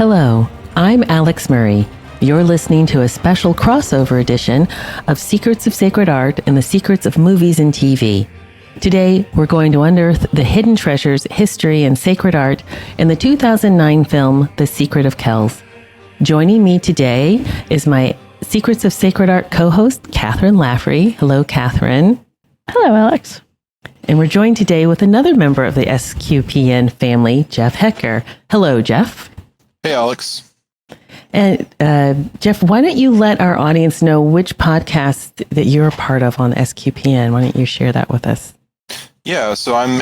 Hello, I'm Alix Murray. You're listening to a special crossover edition of Secrets of Sacred Art and the Secrets of Movies and TV. Today, we're going to unearth the hidden treasures, history, and sacred art in the 2009 film, The Secret of Kells. Joining me today is my Secrets of Sacred Art co-host, Kathryn Laffrey. Hello, Kathryn. Hello, Alix. And we're joined today with another member of the SQPN family, Jeff Haecker. Hello, Jeff. Hey, Alix. And Jeff, why don't you let our audience know which podcast that you're a part of on SQPN? Why don't you share that with us? Yeah, so I'm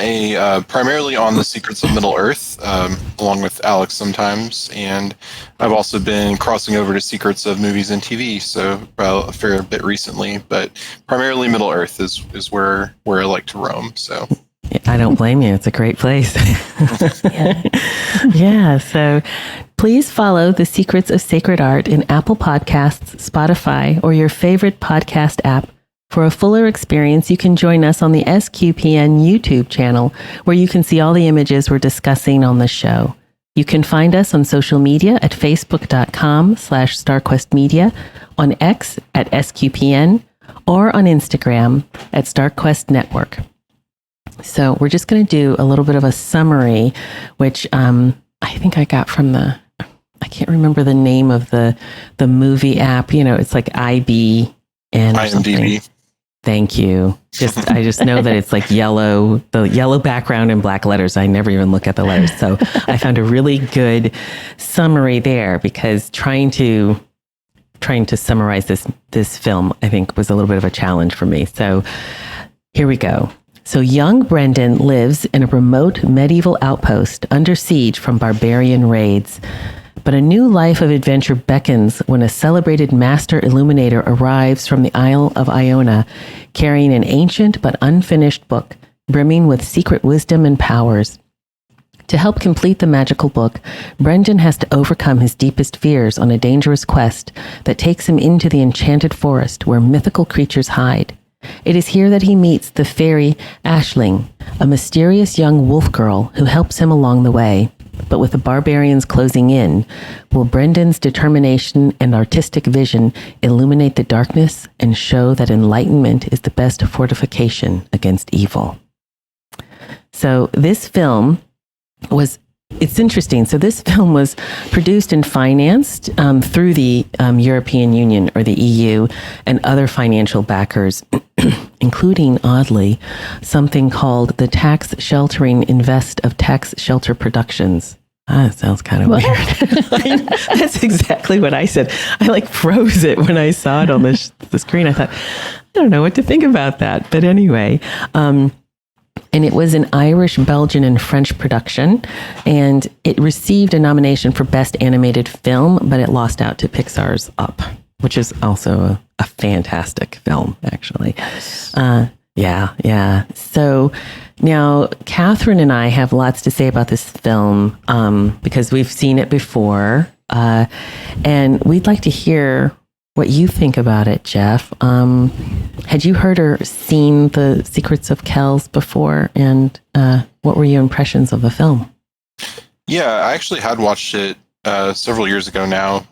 primarily on the Secrets of Middle-earth, along with Alix sometimes, and I've also been crossing over to Secrets of Movies and TV, so a fair bit recently, but primarily Middle-earth is where I like to roam, so... I don't blame you. It's a great place. Yeah, so please follow The Secrets of Sacred Art in Apple Podcasts, Spotify, or your favorite podcast app. For a fuller experience, you can join us on the SQPN YouTube channel, where you can see all the images we're discussing on the show. You can find us on social media at facebook.com/StarQuestMedia, on X at SQPN, or on Instagram at StarQuest Network. So we're just going to do a little bit of a summary, which I think I got from I can't remember the name of the movie app. You know, it's like IMDb. Thank you. I just know that it's like the yellow background and black letters. I never even look at the letters. So I found a really good summary there, because trying to summarize this film, I think, was a little bit of a challenge for me. So here we go. So young Brendan lives in a remote medieval outpost under siege from barbarian raids. But a new life of adventure beckons when a celebrated master illuminator arrives from the Isle of Iona, carrying an ancient but unfinished book, brimming with secret wisdom and powers. To help complete the magical book, Brendan has to overcome his deepest fears on a dangerous quest that takes him into the enchanted forest where mythical creatures hide. It is here that he meets the fairy Aisling, a mysterious young wolf girl who helps him along the way. But with the barbarians closing in, will Brendan's determination and artistic vision illuminate the darkness and show that enlightenment is the best fortification against evil? So this film it's interesting. So this film was produced and financed through the European Union, or the EU, and other financial backers, including, oddly, something called the Tax Sheltering Invest of Tax Shelter Productions. That sounds kind of weird. That's exactly what I said. I froze it when I saw it on the screen. I thought, I don't know what to think about that. But anyway, and it was an Irish, Belgian, and French production, and it received a nomination for Best Animated Film, but it lost out to Pixar's Up, which is also a fantastic film, actually. Yeah. So now Kathryn and I have lots to say about this film because we've seen it before, and we'd like to hear what you think about it, Jeff. Had you heard or seen The Secrets of Kells before? And what were your impressions of the film? Yeah, I actually had watched it several years ago now,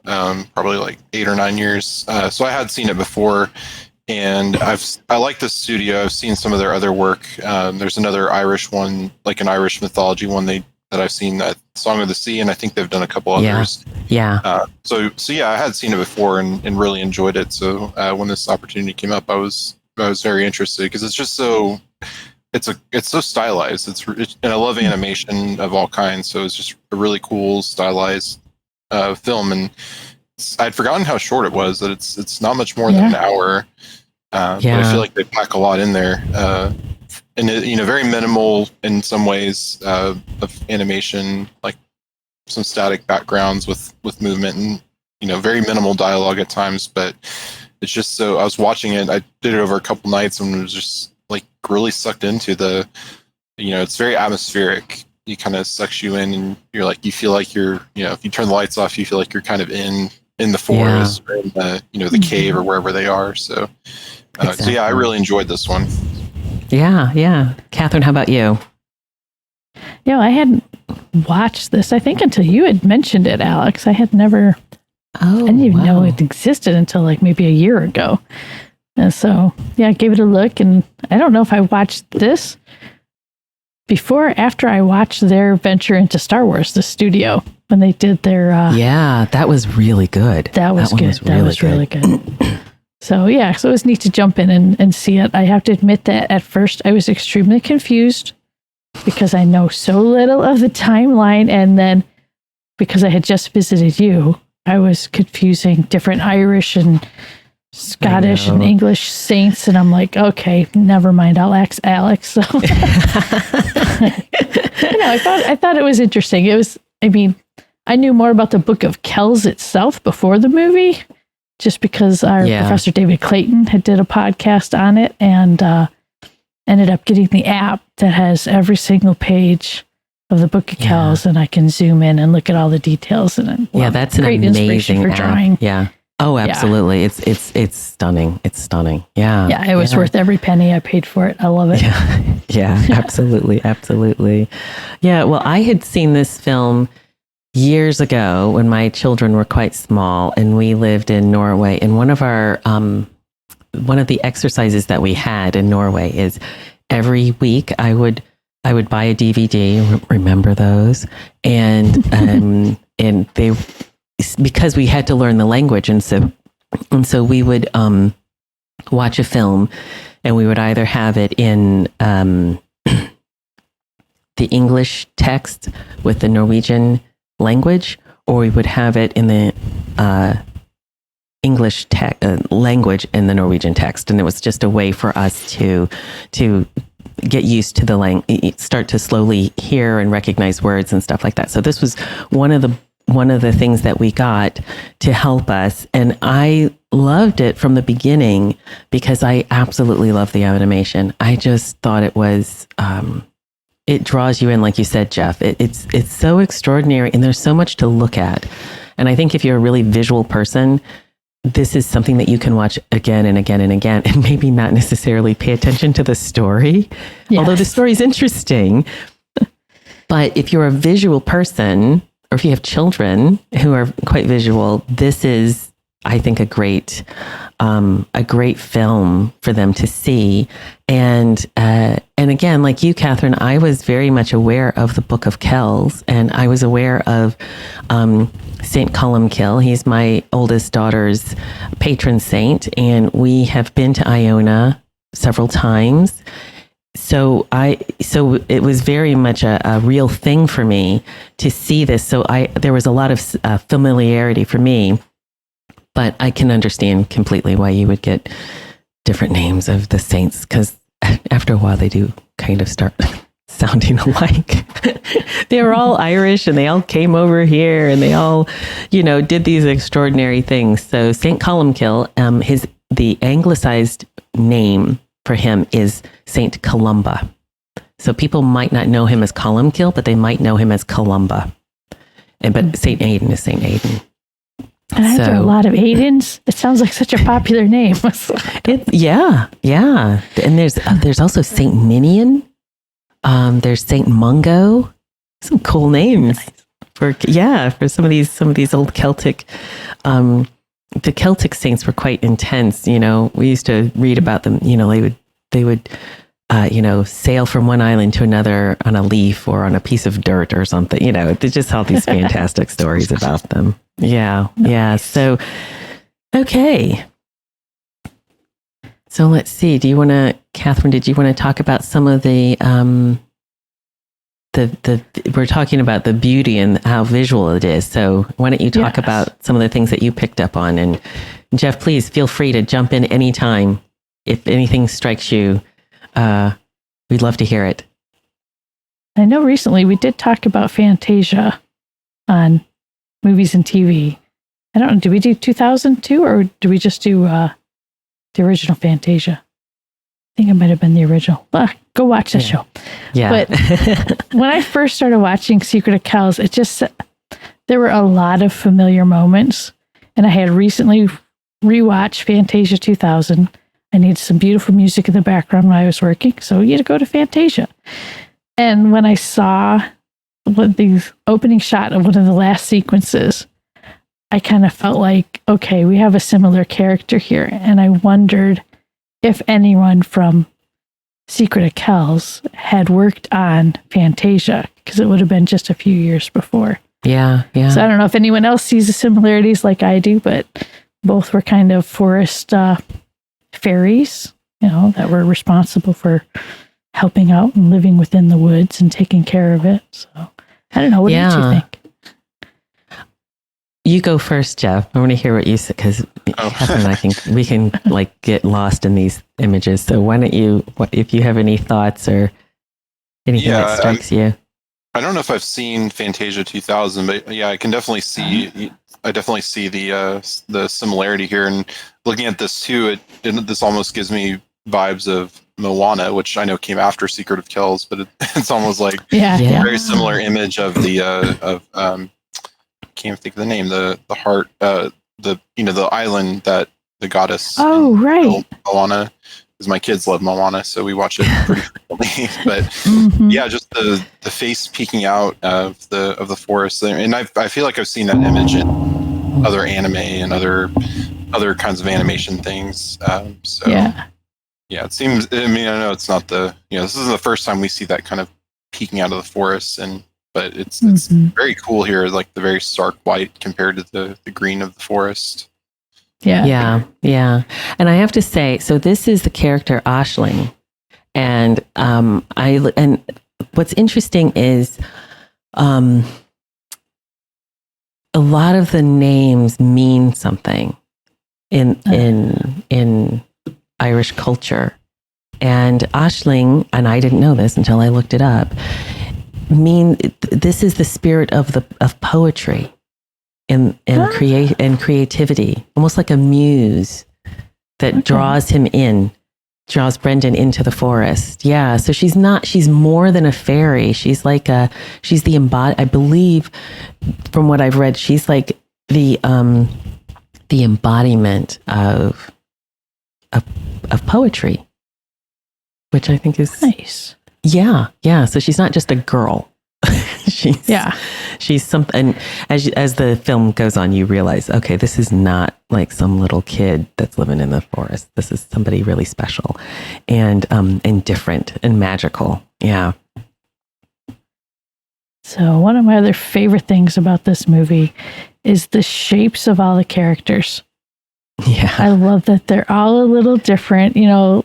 probably 8 or 9 years. So I had seen it before, and I like the studio. I've seen some of their other work. There's another Irish one, like an Irish mythology one that I've seen, that Song of the Sea, and I think they've done a couple others. Yeah. So yeah, I had seen it before and really enjoyed it. So when this opportunity came up, I was very interested, because it's just so so stylized. And I love animation of all kinds. So it's just a really cool stylized film. And I'd forgotten how short it was. That it's not much more than an hour. But I feel like they pack a lot in there. And very minimal in some ways of animation, like some static backgrounds with movement, and very minimal dialogue at times. But it's just so, I was watching it. I did it over a couple nights and was just really sucked into it's very atmospheric. It kind of sucks you in, and you feel like you're, if you turn the lights off, you feel like you're kind of in the forest or in the cave or wherever they are. So, exactly. So yeah, I really enjoyed this one. Yeah. Kathryn, how about you? I had watched this, I think, until you had mentioned it, Alex. I had never, I didn't even know it existed until like maybe a year ago. And so, yeah, I gave it a look, and I don't know if I watched this before or after I watched their venture into Star Wars, the studio, when they did their... yeah, that was really good. That was good. That was really good. So, yeah, so it was neat to jump in and see it. I have to admit that at first I was extremely confused because I know so little of the timeline. And then because I had just visited you, I was confusing different Irish and Scottish and English saints. And I'm like, okay, never mind. I'll ask Alex. So, I thought it was interesting. It was, I mean, I knew more about the Book of Kells itself before the movie, just because our Professor David Clayton had did a podcast on it, and ended up getting the app that has every single page of the Book of Kells, and I can zoom in and look at all the details. And that's an great amazing for drawing. App. Yeah. Oh, absolutely. Yeah. It's stunning. It's stunning. Yeah. Yeah. It was worth every penny I paid for it. I love it. Yeah. Absolutely. Absolutely. Yeah. Well, I had seen this film years ago when my children were quite small, and we lived in Norway. And one of the exercises that we had in Norway is every week I would buy a DVD. Remember those? And and they, because we had to learn the language, and so we would watch a film, and we would either have it in the English text with the Norwegian language, or we would have it in the English language in the Norwegian text. And it was just a way for us to get used to the language, start to slowly hear and recognize words and stuff like that. So this was one of the things that we got to help us. And I loved it from the beginning because I absolutely love the animation. I just thought it was, it draws you in, like you said, Jeff. It's so extraordinary, and there's so much to look at. And I think if you're a really visual person, this is something that you can watch again and again and again, and maybe not necessarily pay attention to the story, although the story is interesting. But if you're a visual person, or if you have children who are quite visual, this is, I think, a great film for them to see. And again, like you, Kathryn, I was very much aware of the Book of Kells, and I was aware of Saint Columkill. He's my oldest daughter's patron saint, and we have been to Iona several times. So it was very much a real thing for me to see this. So there was a lot of familiarity for me, but I can understand completely why you would get different names of the saints, because after a while they do kind of start sounding alike. They were all Irish, and they all came over here, and they all, did these extraordinary things. So Saint Columkill, the anglicized name for him is Saint Columba. So people might not know him as Columkill, but they might know him as Columba. But Saint Aidan is Saint Aidan. And I have a lot of Aidens. It sounds like such a popular name. Yeah. And there's also Saint Ninian. There's Saint Mungo. Some cool names for some of these old Celtic. The Celtic saints were quite intense. We used to read about them. They would sail from one island to another on a leaf or on a piece of dirt or something. They just all these fantastic stories about them. Yeah. So, okay. So let's see. Kathryn, did you want to talk about some of the we're talking about the beauty and how visual it is. So why don't you talk about some of the things that you picked up on? And Jeff, please feel free to jump in anytime. If anything strikes you, we'd love to hear it. I know recently we did talk about Fantasia on movies and TV. I don't know, did we do 2002 or did we just do the original Fantasia? I think it might have been the original. Go watch the show. Yeah. But when I first started watching Secret of Kells, there were a lot of familiar moments. And I had recently rewatched Fantasia 2000. I needed some beautiful music in the background when I was working. So you had to go to Fantasia. And when I saw with the opening shot of one of the last sequences, I kind of felt like, okay, we have a similar character here. And I wondered if anyone from Secret of Kells had worked on Fantasia, because it would have been just a few years before. Yeah. So I don't know if anyone else sees the similarities like I do, but both were kind of forest fairies, that were responsible for helping out and living within the woods and taking care of it. So I don't know. What did you think? You go first, Jeff. I want to hear what you said, because Kathryn and I we can like get lost in these images. So why don't you, if you have any thoughts or anything that strikes you? I don't know if I've seen Fantasia 2000, but yeah, I can definitely see. I definitely see the similarity here, and looking at this too, this almost gives me vibes of Moana, which I know came after Secret of Kells, but it's almost like a very similar image of the can't think of the name, the heart, the island that the goddess. Oh, right. Moana, because my kids love Moana, so we watch it pretty frequently. But yeah, just the face peeking out of the forest, and I feel like I've seen that image in other anime and other kinds of animation things. Yeah, it seems. I mean, I know it's not this isn't the first time we see that kind of peeking out of the forest, but it's very cool here, like the very stark white compared to the green of the forest. Yeah. And I have to say, so this is the character Aisling, and and what's interesting is, a lot of the names mean something in Irish culture, and Aisling, and I didn't know this until I looked it up. This is the spirit of poetry. And creativity, almost like a muse that draws Brendan into the forest. Yeah, so she's more than a fairy. She's like she's the I believe, from what I've read, she's like the embodiment of poetry, which I think is nice. Yeah. So she's not just a girl. She's something. As the film goes on, you realize, okay, this is not like some little kid that's living in the forest. This is somebody really special and different and magical. Yeah. So one of my other favorite things about this movie is the shapes of all the characters. Yeah. I love that they're all a little different.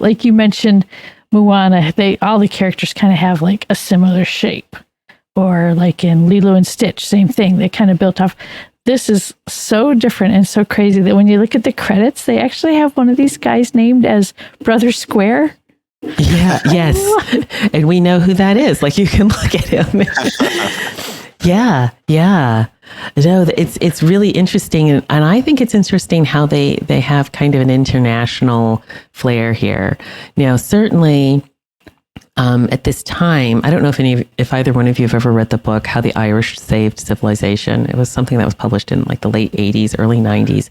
Like you mentioned, Moana, all the characters kind of have like a similar shape. Or like in Lilo and Stitch, same thing. They kind of built off. This is so different and so crazy that when you look at the credits, they actually have one of these guys named as Brother Square. Yeah, yes. And we know who that is. Like, you can look at him. Yeah. No, it's really interesting. And I think it's interesting how they have kind of an international flair here. Now, certainly, at this time, I don't know if either one of you have ever read the book, How the Irish Saved Civilization. It was something that was published in like the late 80s, early 90s.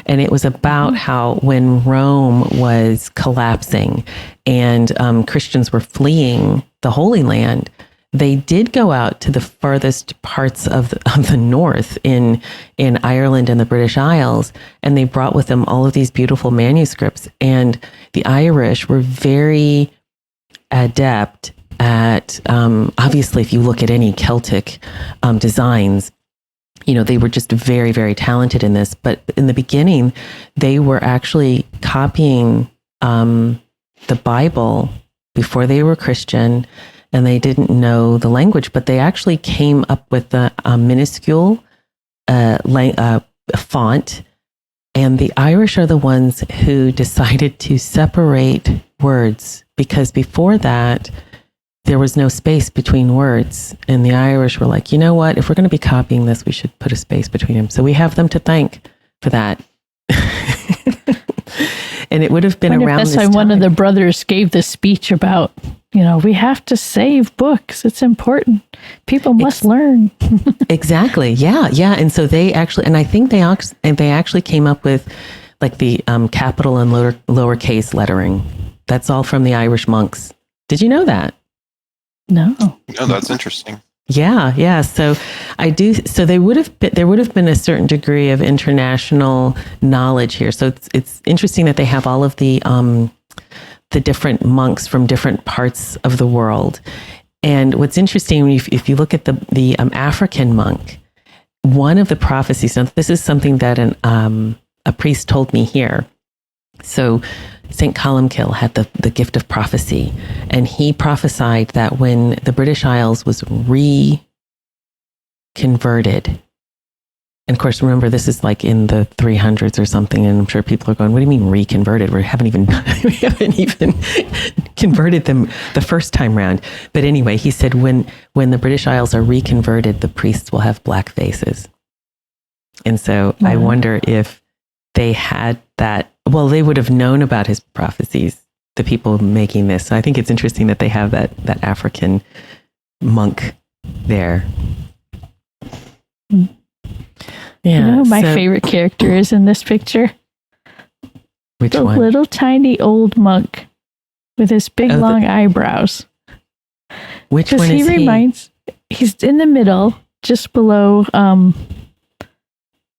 And it was about how when Rome was collapsing and Christians were fleeing the Holy Land, they did go out to the farthest parts of the north in Ireland and the British Isles, and they brought with them all of these beautiful manuscripts. And the Irish were very adept at, obviously, if you look at any Celtic designs, they were just very, very talented in this. But in the beginning, they were actually copying the Bible before they were Christian, and they didn't know the language, but they actually came up with a minuscule font. And the Irish are the ones who decided to separate words, because before that, there was no space between words. And the Irish were like, you know what? If we're going to be copying this, we should put a space between them. So we have them to thank for that. And it would have been around this time. That's why one of the brothers gave this speech about, we have to save books. It's important. People must learn. Exactly. Yeah. And so they actually, and I think they actually came up with like the capital and lowercase lettering. That's all from the Irish monks. Did you know that? No. No, that's interesting. Yeah. So I do. So there would have been a certain degree of international knowledge here. So it's interesting that they have all of the different monks from different parts of the world. And what's interesting, if you look at the African monk, one of the prophecies. Now, this is something that a priest told me here. So St. Columkill had the gift of prophecy, and he prophesied that when the British Isles was reconverted, and of course, remember, this is like in the 300s or something, and I'm sure people are going, what do you mean reconverted? We haven't even converted them the first time round. But anyway, he said when the British Isles are reconverted, the priests will have black faces. And so I wonder if they had that. Well, they would have known about his prophecies, the people making this. So I think it's interesting that they have that African monk there. Yeah, you know who my favorite character is in this picture? Which one? The little tiny old monk with his big long eyebrows. Which one is he? He's in the middle, just below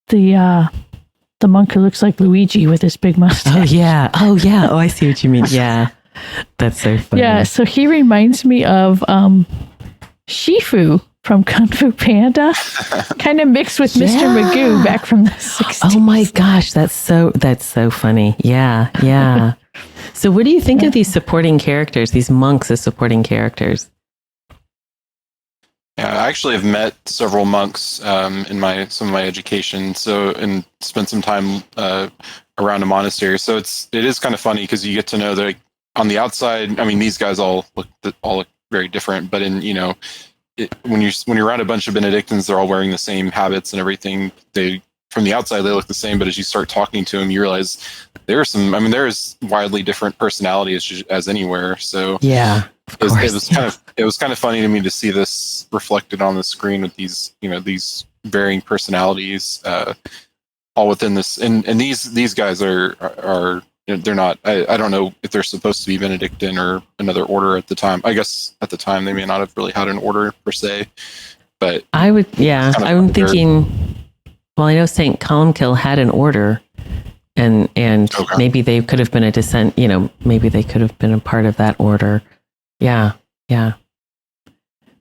the monk who looks like Luigi with his big mustache. Oh, yeah. Oh, I see what you mean. Yeah. That's so funny. Yeah, so he reminds me of Shifu from Kung Fu Panda, kind of mixed with Mr. Magoo back from the 60s. Oh my gosh, that's so funny. Yeah. So what do you think of these supporting characters, these monks as supporting characters? Yeah, I actually have met several monks in some of my education, and spent some time around a monastery. So it is kind of funny because you get to know that on the outside. I mean, these guys all look very different, but when you're around a bunch of Benedictines, they're all wearing the same habits and everything. From the outside they look the same, but as you start talking to them, you realize there's widely different personalities as anywhere. So yeah. It was kind of funny to me to see this reflected on the screen with these varying personalities all within this, and these guys are they're not. I don't know if they're supposed to be Benedictine or another order at the time. I guess at the time they may not have really had an order per se, but I'm thinking. Well, I know St. Columkill had an order, and okay. Maybe they could have been a descent. Maybe they could have been a part of that order. Yeah.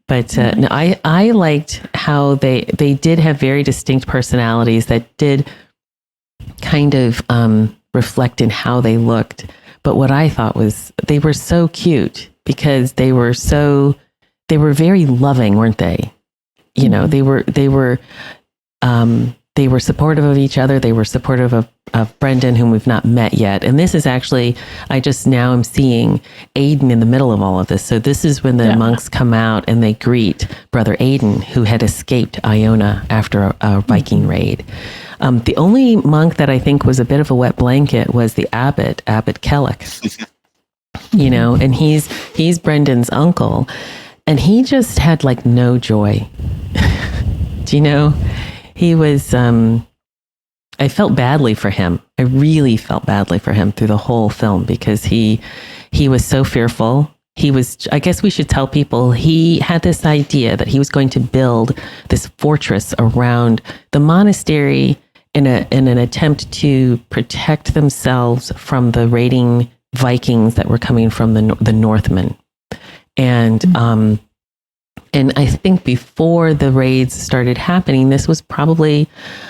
But no, I liked how they did have very distinct personalities that did kind of reflect in how they looked. But what I thought was they were so cute because they were very loving, weren't they? They were supportive of each other. They were supportive of Brendan, whom we've not met yet. And this is actually, I just now am seeing Aidan in the middle of all of this. So this is when the monks come out and they greet Brother Aidan, who had escaped Iona after a Viking raid. The only monk that I think was a bit of a wet blanket was the Abbot Kellic. And he's Brendan's uncle. And he just had like no joy. Do you know? He was, I felt badly for him. I really felt badly for him through the whole film because he was so fearful. I guess we should tell people, he had this idea that he was going to build this fortress around the monastery in an attempt to protect themselves from the raiding Vikings that were coming from the Northmen. And I think before the raids started happening, this was probably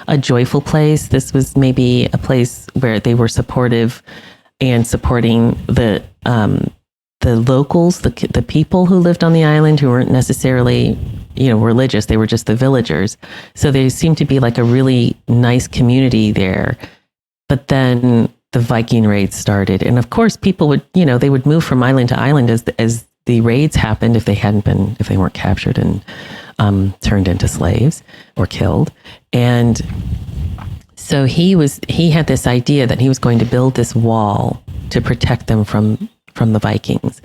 a joyful place. This was maybe a place where they were supportive and supporting the locals, the people who lived on the island, who weren't necessarily, religious. They were just the villagers. So they seemed to be like a really nice community there. But then the Viking raids started, and of course, people would, they would move from island to island as the raids happened if they weren't captured and turned into slaves or killed. And so he had this idea that he was going to build this wall to protect them from the Vikings.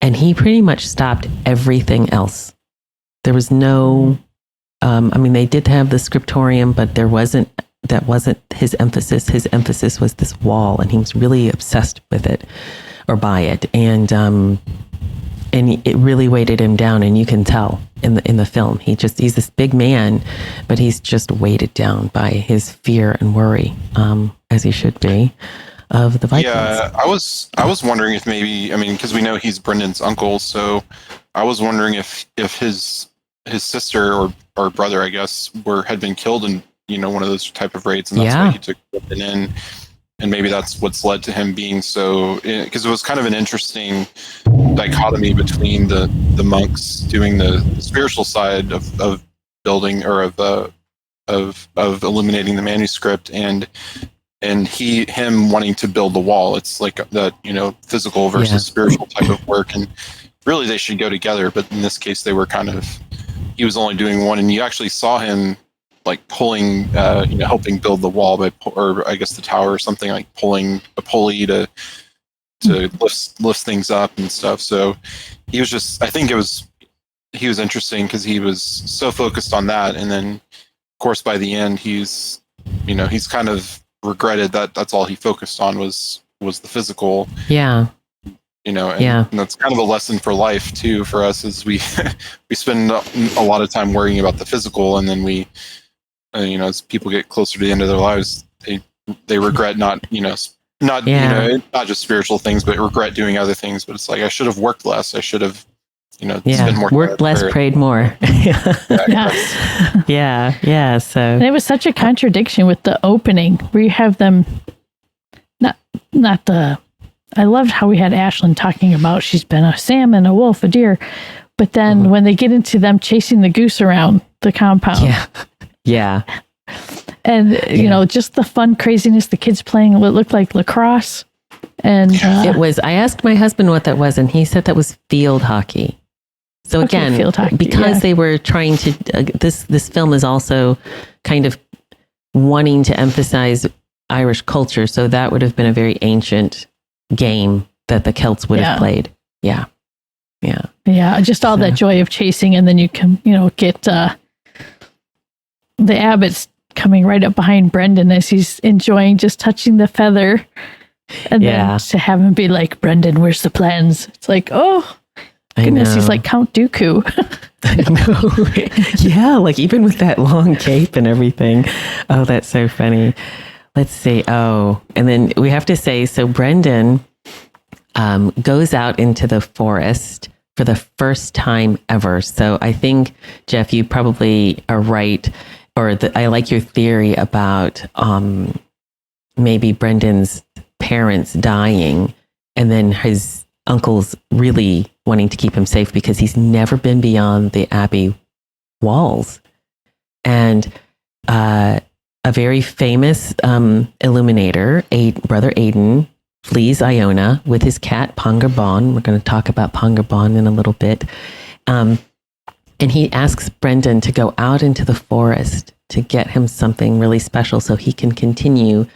And he pretty much stopped everything else. There was no, they did have the scriptorium, but that wasn't his emphasis. His emphasis was this wall, and he was really obsessed with it or by it. And it really weighted him down, and you can tell in the film. He's this big man, but he's just weighted down by his fear and worry, as he should be, of the Vikings. Yeah, I was wondering if maybe, I mean, because we know he's Brendan's uncle, so I was wondering if his sister or brother, I guess, had been killed in one of those type of raids, and that's why he took Brendan in. And maybe that's what's led to him being so, because it was kind of an interesting dichotomy between the monks doing the spiritual side of building, or of illuminating the manuscript, and him wanting to build the wall. It's like that, physical versus spiritual type of work, and really they should go together. But in this case, they were he was only doing one, and you actually saw him like pulling, helping build the wall or I guess the tower or something, like pulling a pulley to lift things up and stuff. So he was I think he was interesting because he was so focused on that. And then of course, by the end, he's kind of regretted that that's all he focused on was the physical. Yeah. And that's kind of a lesson for life too, for us, is we spend a lot of time worrying about the physical, and then we, as people get closer to the end of their lives, they regret not just spiritual things, but regret doing other things. But it's like, I should have worked less. I should have, spent more worked less, prayed more. Yeah. So and it was such a contradiction with the opening where you have them, I loved how we had Ashlyn talking about she's been a salmon, a wolf, a deer. But then when they get into them chasing the goose around the compound. Yeah. And, just the fun craziness, the kids playing what looked like lacrosse. And I asked my husband what that was, and he said that was field hockey. So again, field hockey, because they were trying to, this film is also kind of wanting to emphasize Irish culture. So that would have been a very ancient game that the Celts would have played. Yeah. Just all that joy of chasing. And then you can, get the abbots coming right up behind Brendan as he's enjoying just touching the feather. And then to have him be like, Brendan, where's the plans? It's like, oh, goodness, he's like Count Dooku. I know. Yeah, like even with that long cape and everything. Oh, that's so funny. Let's see. Oh, and then we have to say, so Brendan goes out into the forest for the first time ever. So I think, Jeff, you probably are right. I like your theory about maybe Brendan's parents dying and then his uncle's really wanting to keep him safe because he's never been beyond the Abbey walls. And a very famous illuminator, Brother Aidan, flees Iona with his cat Pongar Bon. We're going to talk about Pongar Bon in a little bit. And he asks Brendan to go out into the forest to get him something really special so he can continue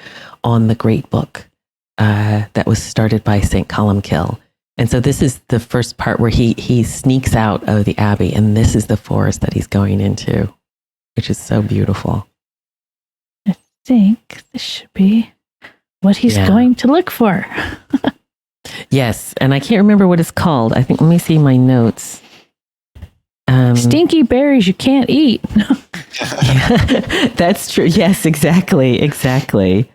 on the great book that was started by St. Columkill. And so this is the first part where he sneaks out of the Abbey, and this is the forest that he's going into, which is so beautiful. I think this should be what he's going to look for. Yes, and I can't remember what it's called. I think, let me see my notes. Stinky berries you can't eat. That's true. Yes, exactly.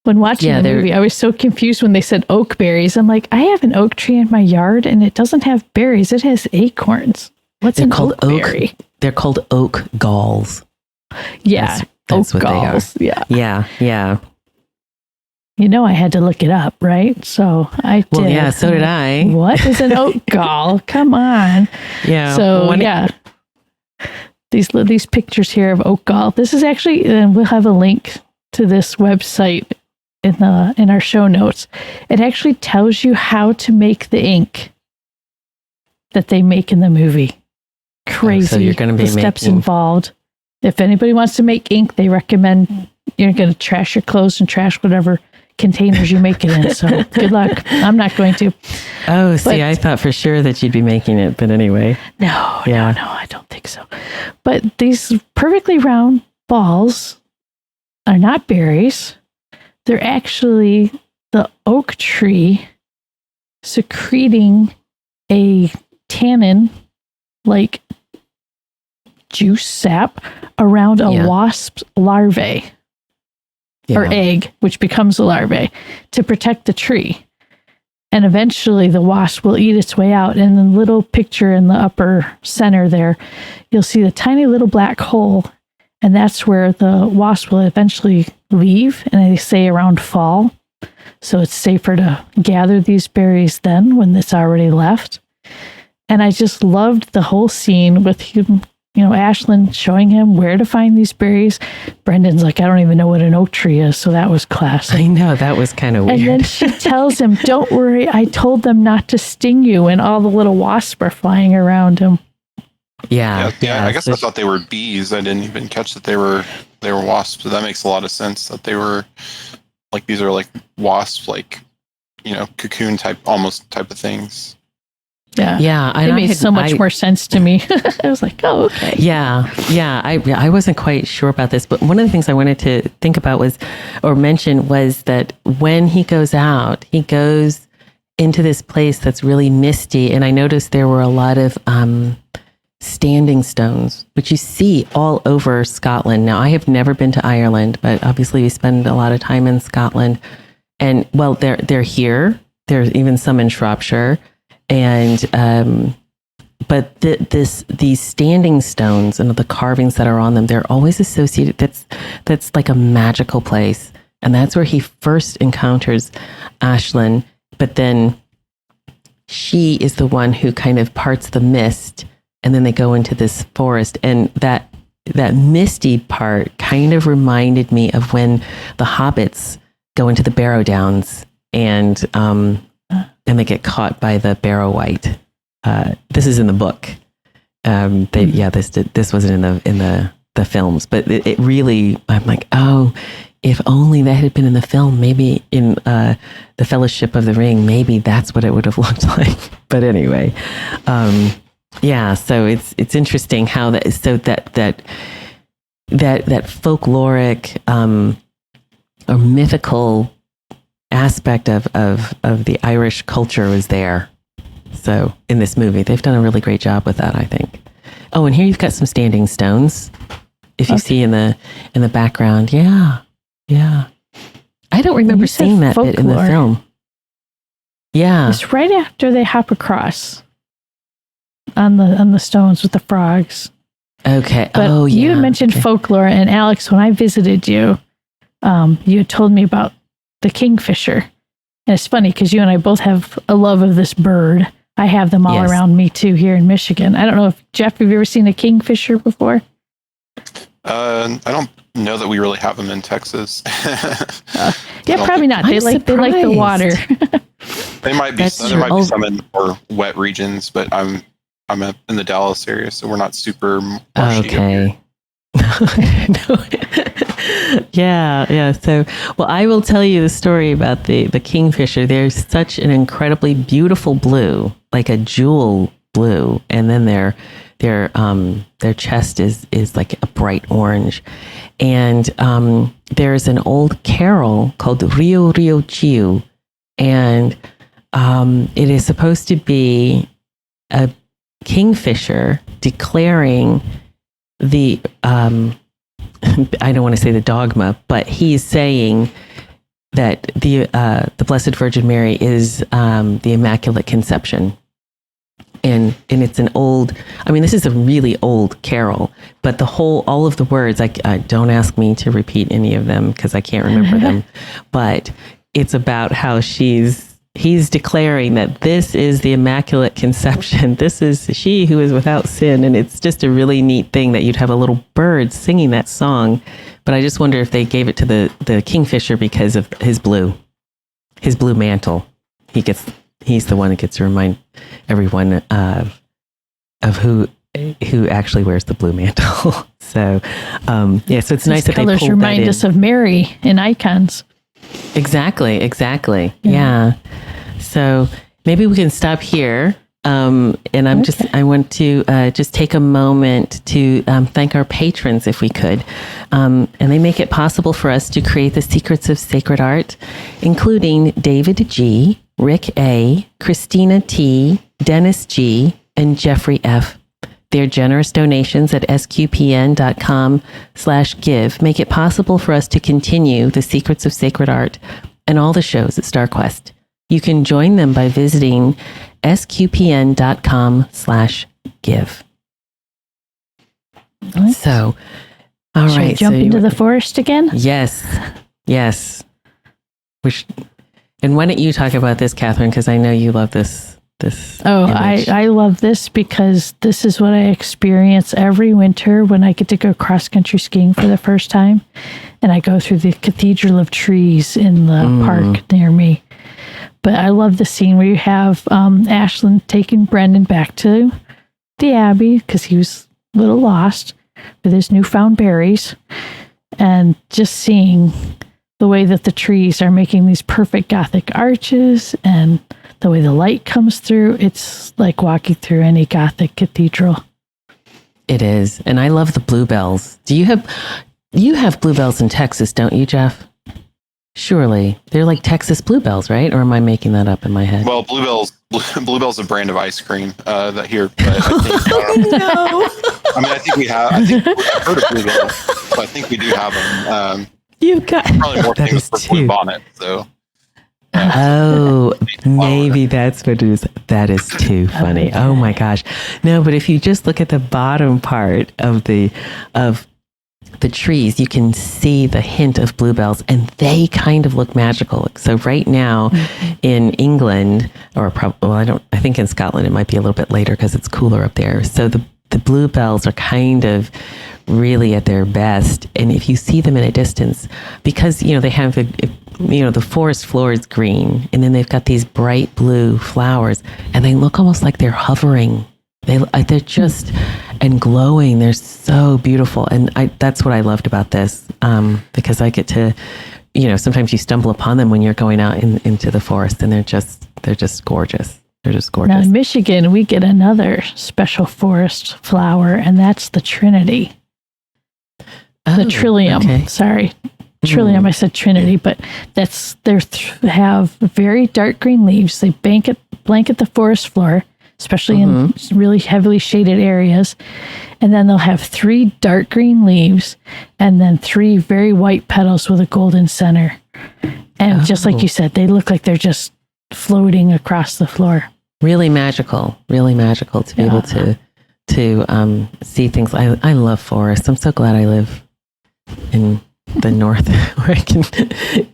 When watching the movie, I was so confused when they said oak berries. I'm like, I have an oak tree in my yard and it doesn't have berries. It has acorns. What's an oak berry? They're called oak galls. Yeah. That's what galls. They are. Yeah. I had to look it up, right? So I did. Well, yeah, so did I. What is an oak gall? Come on. Yeah. So, These pictures here of oak gall. This is actually, and we'll have a link to this website in our show notes. It actually tells you how to make the ink that they make in the movie. Crazy. So you're going to be the steps involved. If anybody wants to make ink, they recommend you're going to trash your clothes and trash whatever containers you make it in. So good luck. I'm not going to. Oh, see, I thought for sure that you'd be making it, but anyway. No, I don't think so. But these perfectly round balls are not berries. They're actually the oak tree secreting a tannin like juice sap around a wasp's larvae or egg, which becomes a larvae, to protect the tree. And eventually the wasp will eat its way out. And the little picture in the upper center there, you'll see the tiny little black hole. And that's where the wasp will eventually leave. And they say around fall. So it's safer to gather these berries then when it's already left. And I just loved the whole scene with him, Ashlyn showing him where to find these berries. Brendan's like, I don't even know what an oak tree is. So that was classic. I know, that was kind of weird. And then she tells him, don't worry, I told them not to sting you. And all the little wasps are flying around him. Yeah. I guess I thought they were bees. I didn't even catch that they were wasps. So that makes a lot of sense that they were like, these are like wasps, like, cocoon type of things. Yeah. It made so much more sense to me. I was like, oh, okay. Yeah. I wasn't quite sure about this, but one of the things I wanted to think about mention was that when he goes out, he goes into this place that's really misty. And I noticed there were a lot of standing stones, which you see all over Scotland. Now, I have never been to Ireland, but obviously we spend a lot of time in Scotland. And well, they're here. There's even some in Shropshire. And but these standing stones and the carvings that are on them, they're always associated. That's like a magical place, and that's where he first encounters Ashlyn. But then she is the one who kind of parts the mist, and then they go into this forest. And that misty part kind of reminded me of when the hobbits go into the Barrow Downs and they get caught by the Barrow Wight. This is in the book. This wasn't in the films, but it really, I'm like, oh, if only that had been in the film, maybe in the Fellowship of the Ring, maybe that's what it would have looked like. But anyway, so it's interesting how that folkloric or mythical aspect of the Irish culture was there. So in this movie, they've done a really great job with that, I think. Oh, and here you've got some standing stones. If you see in the background, yeah. I don't remember seeing that bit in the film. Yeah, it's right after they hop across on the stones with the frogs. Okay. But you mentioned folklore, and Alex, when I visited you, you had told me about the kingfisher. And it's funny because you and I both have a love of this bird. I have them all around me too here in Michigan. I don't know if Jeff, have you ever seen a kingfisher before? I don't know that we really have them in Texas. Probably not. They like the water. They might be. There might be some in more wet regions, but I'm in the Dallas area, so we're not super marshy. Okay. Yeah. So, well, I will tell you the story about the kingfisher. There's such an incredibly beautiful blue, like a jewel blue, and then their chest is like a bright orange. And there's an old carol called Rio Rio Chiu, and it is supposed to be a kingfisher declaring the I don't want to say the dogma, but he's saying that the Blessed Virgin Mary is the Immaculate Conception. And it's an old, this is a really old carol, but all of the words, don't ask me to repeat any of them because I can't remember them, but it's about how he's declaring that this is the Immaculate Conception. This is she who is without sin. And it's just a really neat thing that you'd have a little bird singing that song. But I just wonder if they gave it to the kingfisher because of his blue mantle. He's the one that gets to remind everyone of who actually wears the blue mantle. So, so it's nice that they pulled that in. Colors remind us of Mary in icons. Exactly. Yeah. So maybe we can stop here. And I want to just take a moment to thank our patrons, if we could. And they make it possible for us to create the Secrets of Sacred Art, including David G., Rick A., Christina T., Dennis G., and Jeffrey F. Their generous donations at sqpn.com/give make it possible for us to continue the Secrets of Sacred Art and all the shows at StarQuest. You can join them by visiting sqpn.com/give. So, all Should right. we jump into the forest again? Yes. And why don't you talk about this, Kathryn? Because I know you love this. I love this because this is what I experience every winter when I get to go cross-country skiing for the first time. And I go through the Cathedral of Trees in the park near me. But I love the scene where you have Ashlyn taking Brendan back to the Abbey because he was a little lost with his newfound berries. And just seeing the way that the trees are making these perfect Gothic arches and the way the light comes through, it's like walking through any Gothic cathedral. It is. And I love the bluebells. You have bluebells in Texas, don't you, Jeff? Surely. They're like Texas bluebells, right? Or am I making that up in my head? Well, Bluebell's a brand of ice cream that here. But I think, No. I mean, I think we have. I think I've heard of Bluebell, so I think we do have them. You've got Probably more that famous is for too. Blue Bonnet. So. Oh, maybe that's what it is. That is too funny. Oh my gosh. No, but if you just look at the bottom part of the trees, you can see the hint of bluebells and they kind of look magical. So right now in England, I think in Scotland, it might be a little bit later because it's cooler up there. So the bluebells are kind of really at their best. And if you see them in a distance, because, they have the forest floor is green and then they've got these bright blue flowers and they look almost like they're hovering. They're just and glowing. They're so beautiful. And that's what I loved about this, because I get to, sometimes you stumble upon them when you're going out into the forest and they're just gorgeous. They're just gorgeous. Now in Michigan, we get another special forest flower, and that's the Trinity. The Trillium. Okay. Sorry. Trillium, I said Trinity, but that's have very dark green leaves. They blanket the forest floor, especially in really heavily shaded areas. And then they'll have 3 dark green leaves and then 3 very white petals with a golden center. And just like you said, they look like they're just floating across the floor. Really magical to be able to see things. I love forests. I'm so glad I live in the north where I can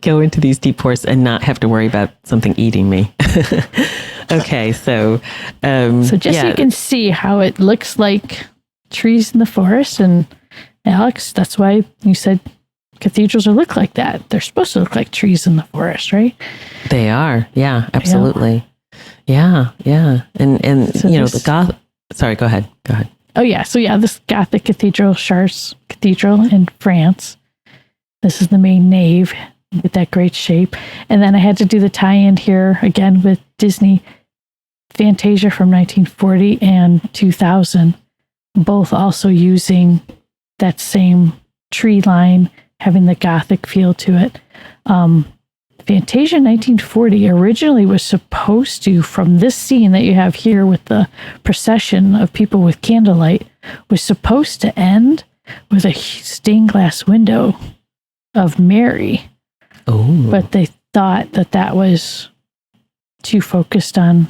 go into these deep forests and not have to worry about something eating me. Okay, so so just so you can see how it looks like trees in the forest. And Alix, that's why you said cathedrals look like that. They're supposed to look like trees in the forest, right? They are. Yeah, absolutely. Yeah. And So the Goth. Sorry, go ahead. Oh yeah. So this Gothic cathedral, Chartres Cathedral in France. This is the main nave with that great shape. And then I had to do the tie-in here again with Disney Fantasia from 1940 and 2000, both also using that same tree line, having the Gothic feel to it. Fantasia 1940 originally was supposed to, from this scene that you have here with the procession of people with candlelight, was supposed to end with a stained glass window of Mary. Oh. But they thought that was too focused on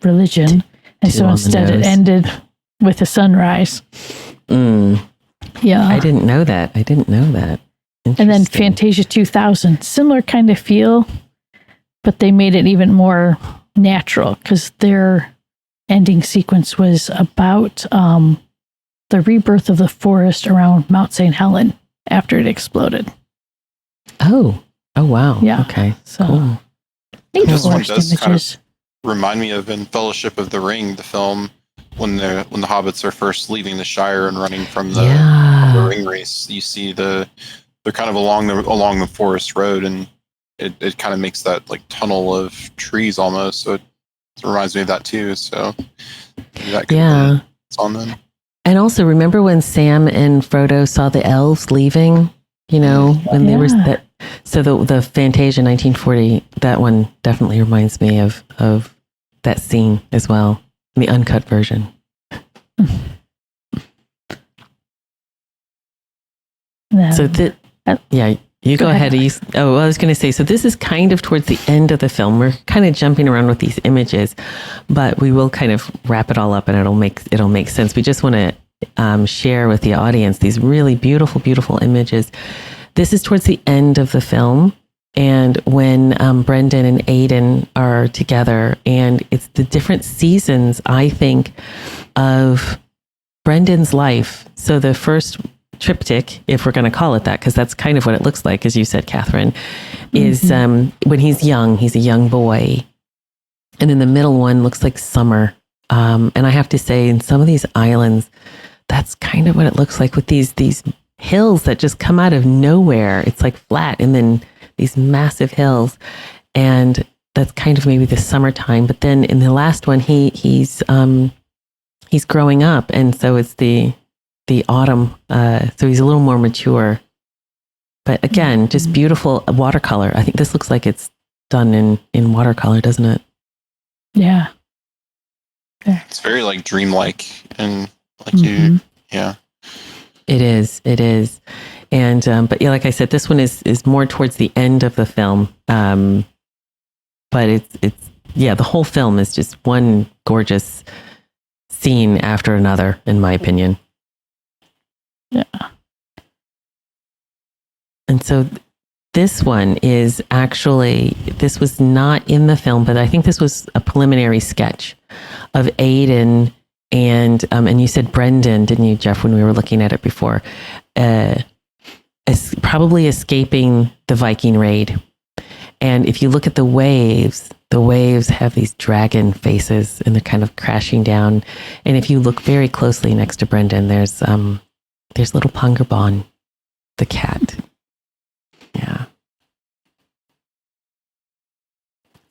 religion. And so instead it ended with a sunrise. Yeah. I didn't know that. And then Fantasia 2000, similar kind of feel, but they made it even more natural because their ending sequence was about the rebirth of the forest around Mount St. Helen after it exploded. Oh wow. Yeah. Okay. So, cool. This one forest does images. kind of remind me of in Fellowship of the Ring, the film, when the hobbits are first leaving the Shire and running from the ring race. You see they're kind of along the forest road, and it kind of makes that like tunnel of trees almost. So it reminds me of that too. So maybe that could be on them. And also, remember when Sam and Frodo saw the elves leaving? When they were that. So the Fantasia 1940, that one definitely reminds me of that scene as well, the uncut version. So you go ahead. I was going to say, so this is kind of towards the end of the film. We're kind of jumping around with these images, but we will kind of wrap it all up and it'll make sense. We just want to share with the audience these really beautiful, beautiful images. This is towards the end of the film. And when Brendan and Aidan are together, and it's the different seasons, I think, of Brendan's life. So the first triptych, if we're going to call it that, because that's kind of what it looks like, as you said, Kathryn, is when he's a young boy. And then the middle one looks like summer. And I have to say, in some of these islands, that's kind of what it looks like with these hills that just come out of nowhere. It's like flat and then these massive hills. And that's kind of maybe the summertime. But then in the last one, he's growing up. And so it's the autumn. So he's a little more mature. But again, just beautiful watercolor. I think this looks like it's done in watercolor, doesn't it? Yeah. It's very like dreamlike and like yeah. It is. And, but yeah, like I said, this one is more towards the end of the film. But it's the whole film is just one gorgeous scene after another, in my opinion. Yeah. And so this one is actually, this was not in the film, but I think this was a preliminary sketch of Aidan and you said Brendan, didn't you, Jeff, when we were looking at it before? Probably escaping the Viking raid. And if you look at the waves have these dragon faces and they're kind of crashing down. And if you look very closely next to Brendan, there's little Pungerbon, the cat. Yeah.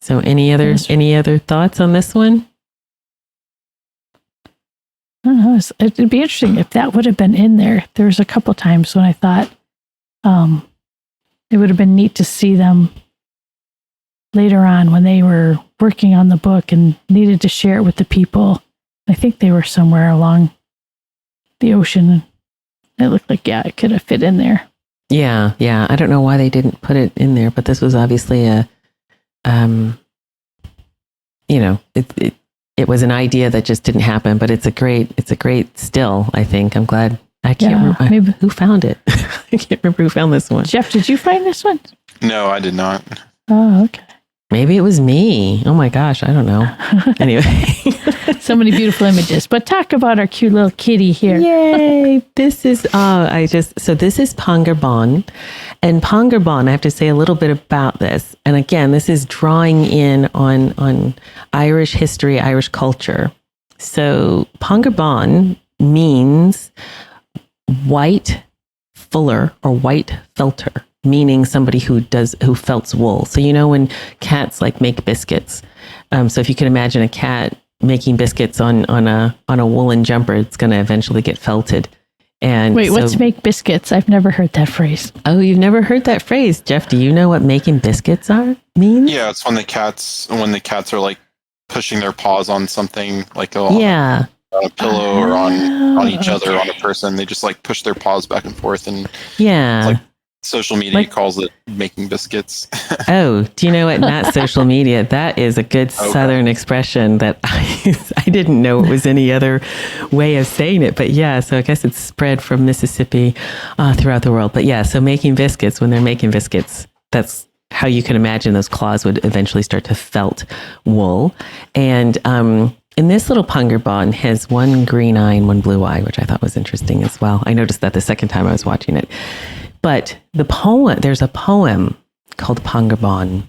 So any other thoughts on this one? I don't know. It'd be interesting if that would have been in there. There was a couple times when I thought it would have been neat to see them later on when they were working on the book and needed to share it with the people. I think they were somewhere along the ocean. It looked like, it could have fit in there. Yeah. I don't know why they didn't put it in there, but this was obviously it was an idea that just didn't happen, but it's a great still, I think. I'm glad. I can't remember who found it. I can't remember who found this one. Jeff, did you find this one? No, I did not. Oh, okay. Maybe it was me. Oh my gosh, I don't know. Anyway. So many beautiful images. But talk about our cute little kitty here. Yay. This is this is Pungerbon. And Pungerbon, I have to say a little bit about this. And again, this is drawing in on Irish history, Irish culture. So Pungerbon means white fuller or white felter, meaning somebody who felts wool. So when cats like make biscuits. So if you can imagine a cat making biscuits on a woolen jumper, it's going to eventually get felted. And wait, what's make biscuits? I've never heard that phrase. Oh, you've never heard that phrase, Jeff? Do you know what making biscuits means? Yeah, it's when the cats are like pushing their paws on something like on a pillow or on each other, on a person. They just like push their paws back and forth, and like social media calls it making biscuits. Oh, do you know what? Not social media. That is a good Southern expression that I didn't know it was any other way of saying it. But yeah, so I guess it's spread from Mississippi throughout the world. But yeah, so making biscuits, when they're making biscuits, that's how you can imagine those claws would eventually start to felt wool. And and this little Pungerbon has one green eye and one blue eye, which I thought was interesting as well. I noticed that the second time I was watching it. But there's a poem called Pungerbon,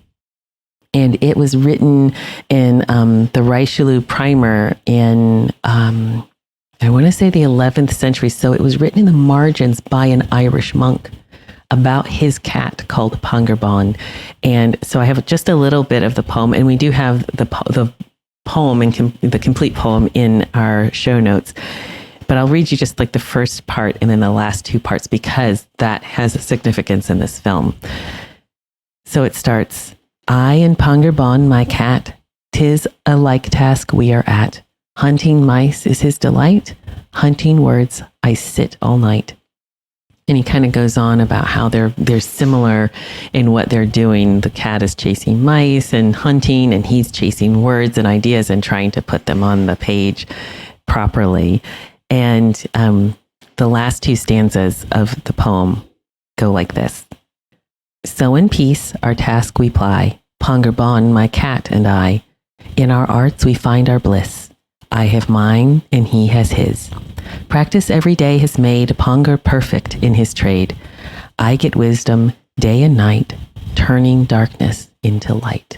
and it was written in the Richelieu primer in, I want to say the 11th century. So it was written in the margins by an Irish monk about his cat called Pungerbon. And so I have just a little bit of the poem, and we do have the poem and the complete poem in our show notes. But I'll read you just like the first part and then the last two parts, because that has a significance in this film. So it starts, I and Pungerbon, my cat, 'tis a like task we are at. Hunting mice is his delight. Hunting words I sit all night. And he kind of goes on about how they're similar in what they're doing. The cat is chasing mice and hunting, and he's chasing words and ideas and trying to put them on the page properly. And the last two stanzas of the poem go like this. So in peace, our task we ply, Pongerbon, my cat, and I. In our arts we find our bliss. I have mine, and he has his. Practice every day has made Ponger perfect in his trade. I get wisdom day and night, turning darkness into light.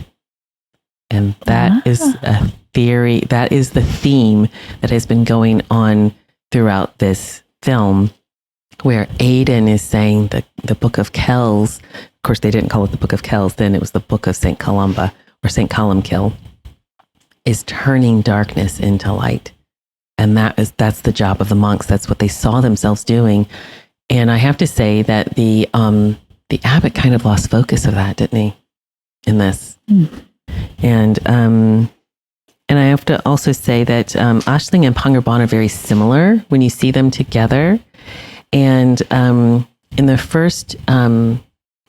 And that is a theory, that is the theme that has been going on throughout this film, where Aidan is saying that the Book of Kells, of course they didn't call it the Book of Kells, then it was the Book of St. Columba, or St. Columkill, is turning darkness into light. And that's the job of the monks. That's what they saw themselves doing. And I have to say that the abbot kind of lost focus of that, didn't he, in this? And I have to also say that Aisling and Pongerbon are very similar when you see them together. And in the first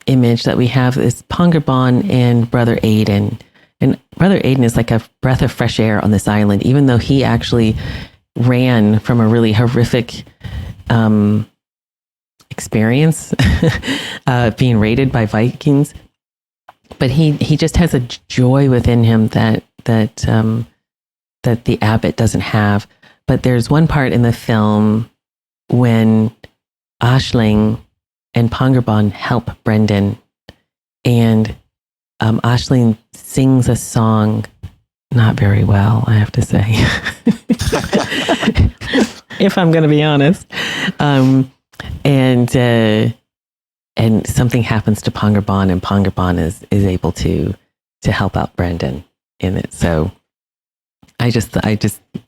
image that we have is Pongerbon and Brother Aidan. And Brother Aidan is like a breath of fresh air on this island, even though he actually ran from a really horrific experience being raided by Vikings. But he just has a joy within him that the abbot doesn't have. But there's one part in the film when Aisling and Pongerbon help Brendan, and Aisling sings a song, not very well, I have to say, if I'm going to be honest. And something happens to Pongerbon, and Pongerbon is able to help out Brendan in it. So I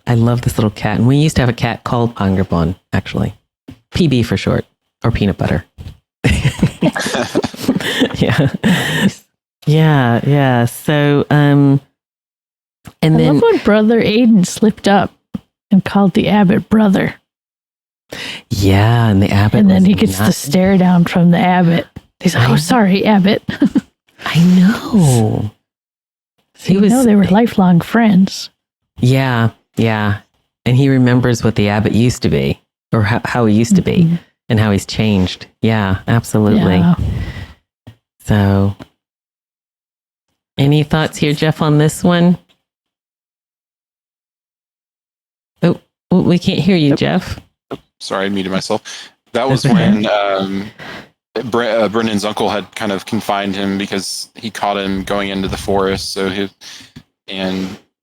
love this little cat. And we used to have a cat called Pongerbon, actually. PB for short, or peanut butter. Yeah. So, and I then love when Brother Aidan slipped up and called the abbot brother. yeah, and the abbot, And then he gets the stare down from the abbot. He's like, "Oh, sorry, abbot." I know. He was. They were lifelong friends. Yeah, and he remembers what the abbot used to be, or how he used to be, and how he's changed. Yeah, absolutely. Yeah. So, any thoughts here, Jeff, on this one? Oh, we can't hear you, Jeff. Sorry, I muted myself. That was when Brendan's uncle had kind of confined him because he caught him going into the forest. So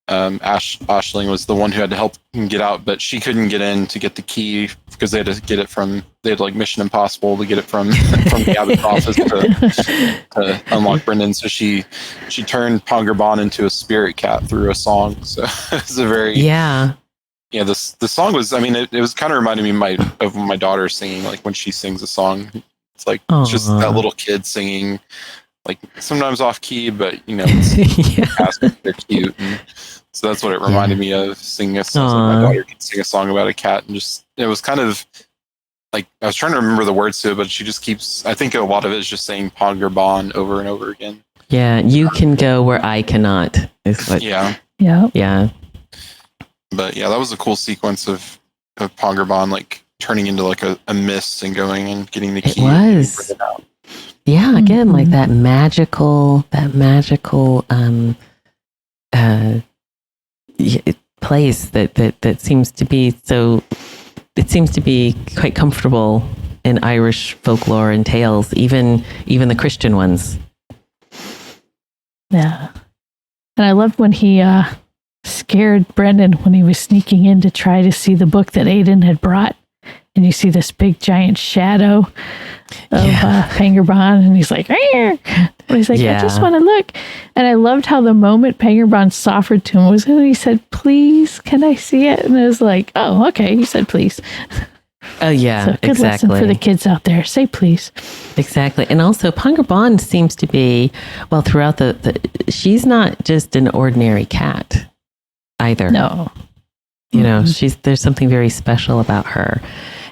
Aisling was the one who had to help him get out, but she couldn't get in to get the key because they had to get it they had like Mission Impossible to get it from the abbot's office to unlock Brendan. So she turned Pongerbon into a spirit cat through a song. So it's a very the song was, I mean, it was kind of reminding me of my daughter singing, like when she sings a song. It's like it's just that little kid singing, like sometimes off key, but they're cute. And so that's what it reminded me of, singing a song. Like my daughter could sing a song about a cat, and just it was kind of like I was trying to remember the words to it, but she just keeps. I think a lot of it is just saying Pongerbon over and over again. Yeah, you can go where I cannot. Is what, yeah. But yeah, that was a cool sequence of Pongerbon like turning into like a mist and going and getting the key. It was. Yeah, again, like that magical place that seems to be so. It seems to be quite comfortable in Irish folklore and tales, even the Christian ones. Yeah, and I loved when he scared Brendan when he was sneaking in to try to see the book that Aidan had brought. And you see this big giant shadow of Pongerbon, and he's like, "Arr!" And he's like, "I just want to look." And I loved how the moment Pongerbon offered to him was when he said, "Please, can I see it?" And it was like, "Oh, okay." He said, "Please." Oh yeah, so good lesson for the kids out there. Say please. Exactly. And also Pongerbon seems to be, well, throughout the she's not just an ordinary cat either. No. You know, there's something very special about her.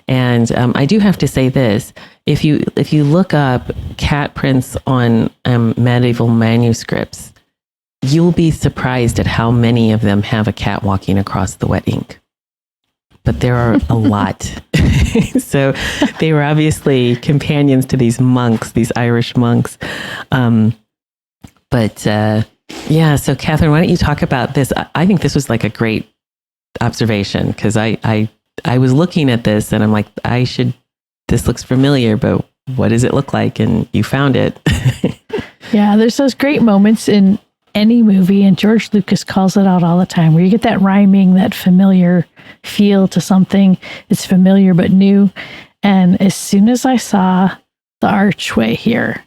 And I do have to say this: if you look up cat prints on medieval manuscripts, you'll be surprised at how many of them have a cat walking across the wet ink. But there are a lot. So they were obviously companions to these monks, these Irish monks. Yeah, so Kathryn, why don't you talk about this? I think this was like a great observation, because I was looking at this and I'm like, this looks familiar, but what does it look like? And you found it. Yeah, there's those great moments in any movie, and George Lucas calls it out all the time, where you get that rhyming, that familiar feel to something. It's familiar but new. And as soon as I saw the archway here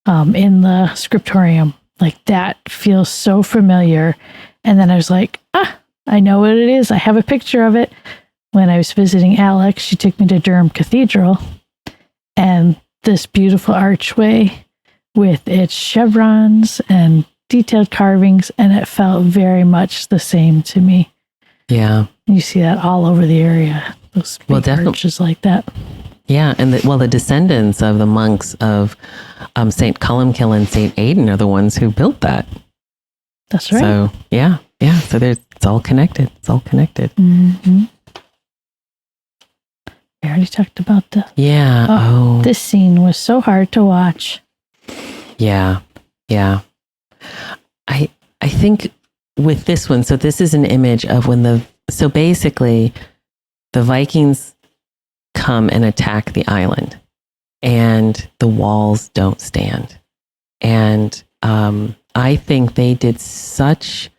in the scriptorium, like that feels so familiar. And then I was like, I know what it is. I have a picture of it. When I was visiting Alix, she took me to Durham Cathedral, and this beautiful archway with its chevrons and detailed carvings, and it felt very much the same to me. Yeah. You see that all over the area. Those big arches like that. Yeah, and the descendants of the monks of St. Columkill and St. Aidan are the ones who built that. That's right. So, yeah. So it's all connected. It's all connected. Mm-hmm. We already talked about the... Yeah. This scene was so hard to watch. Yeah. I think with this one, so this is an image of so basically the Vikings come and attack the island, and the walls don't stand. And I think they did such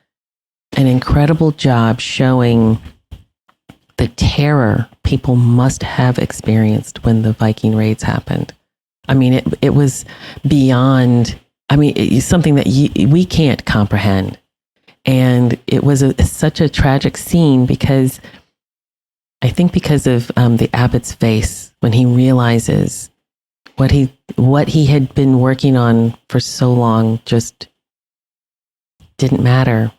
an incredible job showing the terror people must have experienced when the Viking raids happened. I mean, it was beyond, it's something that we can't comprehend. And it was such a tragic scene, because I think because of the abbot's face when he realizes what he had been working on for so long just didn't matter.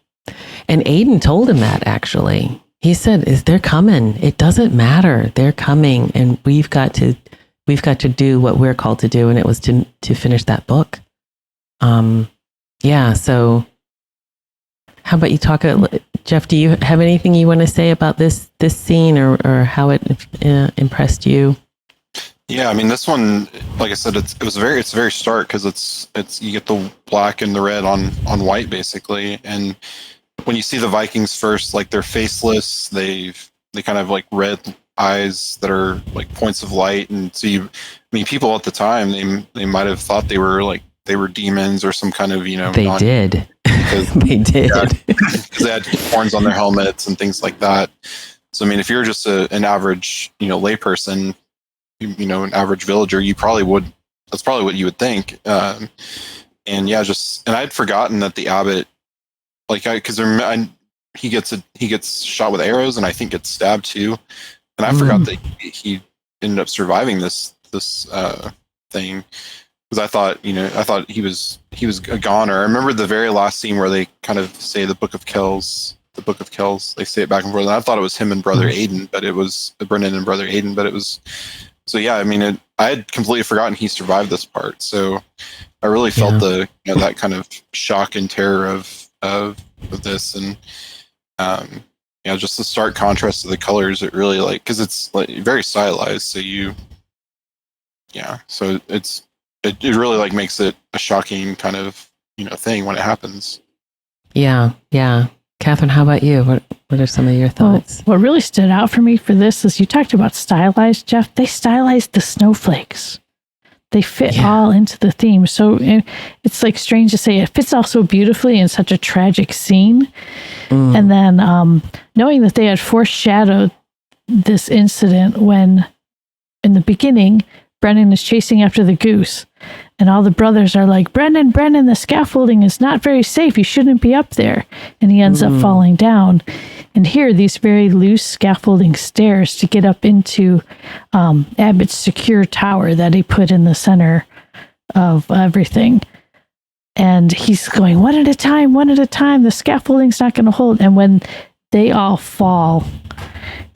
And Aidan told him that, actually. He said, they're coming. It doesn't matter. They're coming. And we've got to do what we're called to do. And it was to finish that book. Yeah. So how about you talk, Jeff, do you have anything you want to say about this scene or how it impressed you? Yeah, this one, like I said, it's very stark, because it's you get the black and the red on white, basically. And when you see the Vikings first, like, they're faceless, they kind of like red eyes that are like points of light, and so people at the time, they might have thought they were demons or some kind of they did. They did. Because they had horns on their helmets and things like that. So if you're just an average layperson, an average villager, that's probably what you would think. And I'd forgotten that the abbot, because he gets shot with arrows, and I think gets stabbed too. And I forgot that he ended up surviving this thing, because I thought he was a goner. I remember the very last scene where they kind of say the Book of Kells. They say it back and forth. And I thought it was him and Brother Aidan, but it was Brennan and Brother Aidan. But it was, so yeah. I had completely forgotten he survived this part. So I really felt that kind of shock and terror of this, and just the stark contrast of the colors. It really, because it's very stylized. So so it really makes it a shocking kind of thing when it happens. Yeah. Kathryn, how about you? What are some of your thoughts? Well, what really stood out for me for this is, you talked about stylized, Jeff. They stylized the snowflakes. They fit all into the theme. So it's strange to say, it fits all so beautifully in such a tragic scene. And then knowing that they had foreshadowed this incident when, in the beginning, Brennan is chasing after the goose, and all the brothers are like, Brennan, the scaffolding is not very safe. You shouldn't be up there. And he ends up falling down. And here, these very loose scaffolding stairs to get up into Abbott's secure tower that he put in the center of everything. And he's going, one at a time. The scaffolding's not going to hold. And when they all fall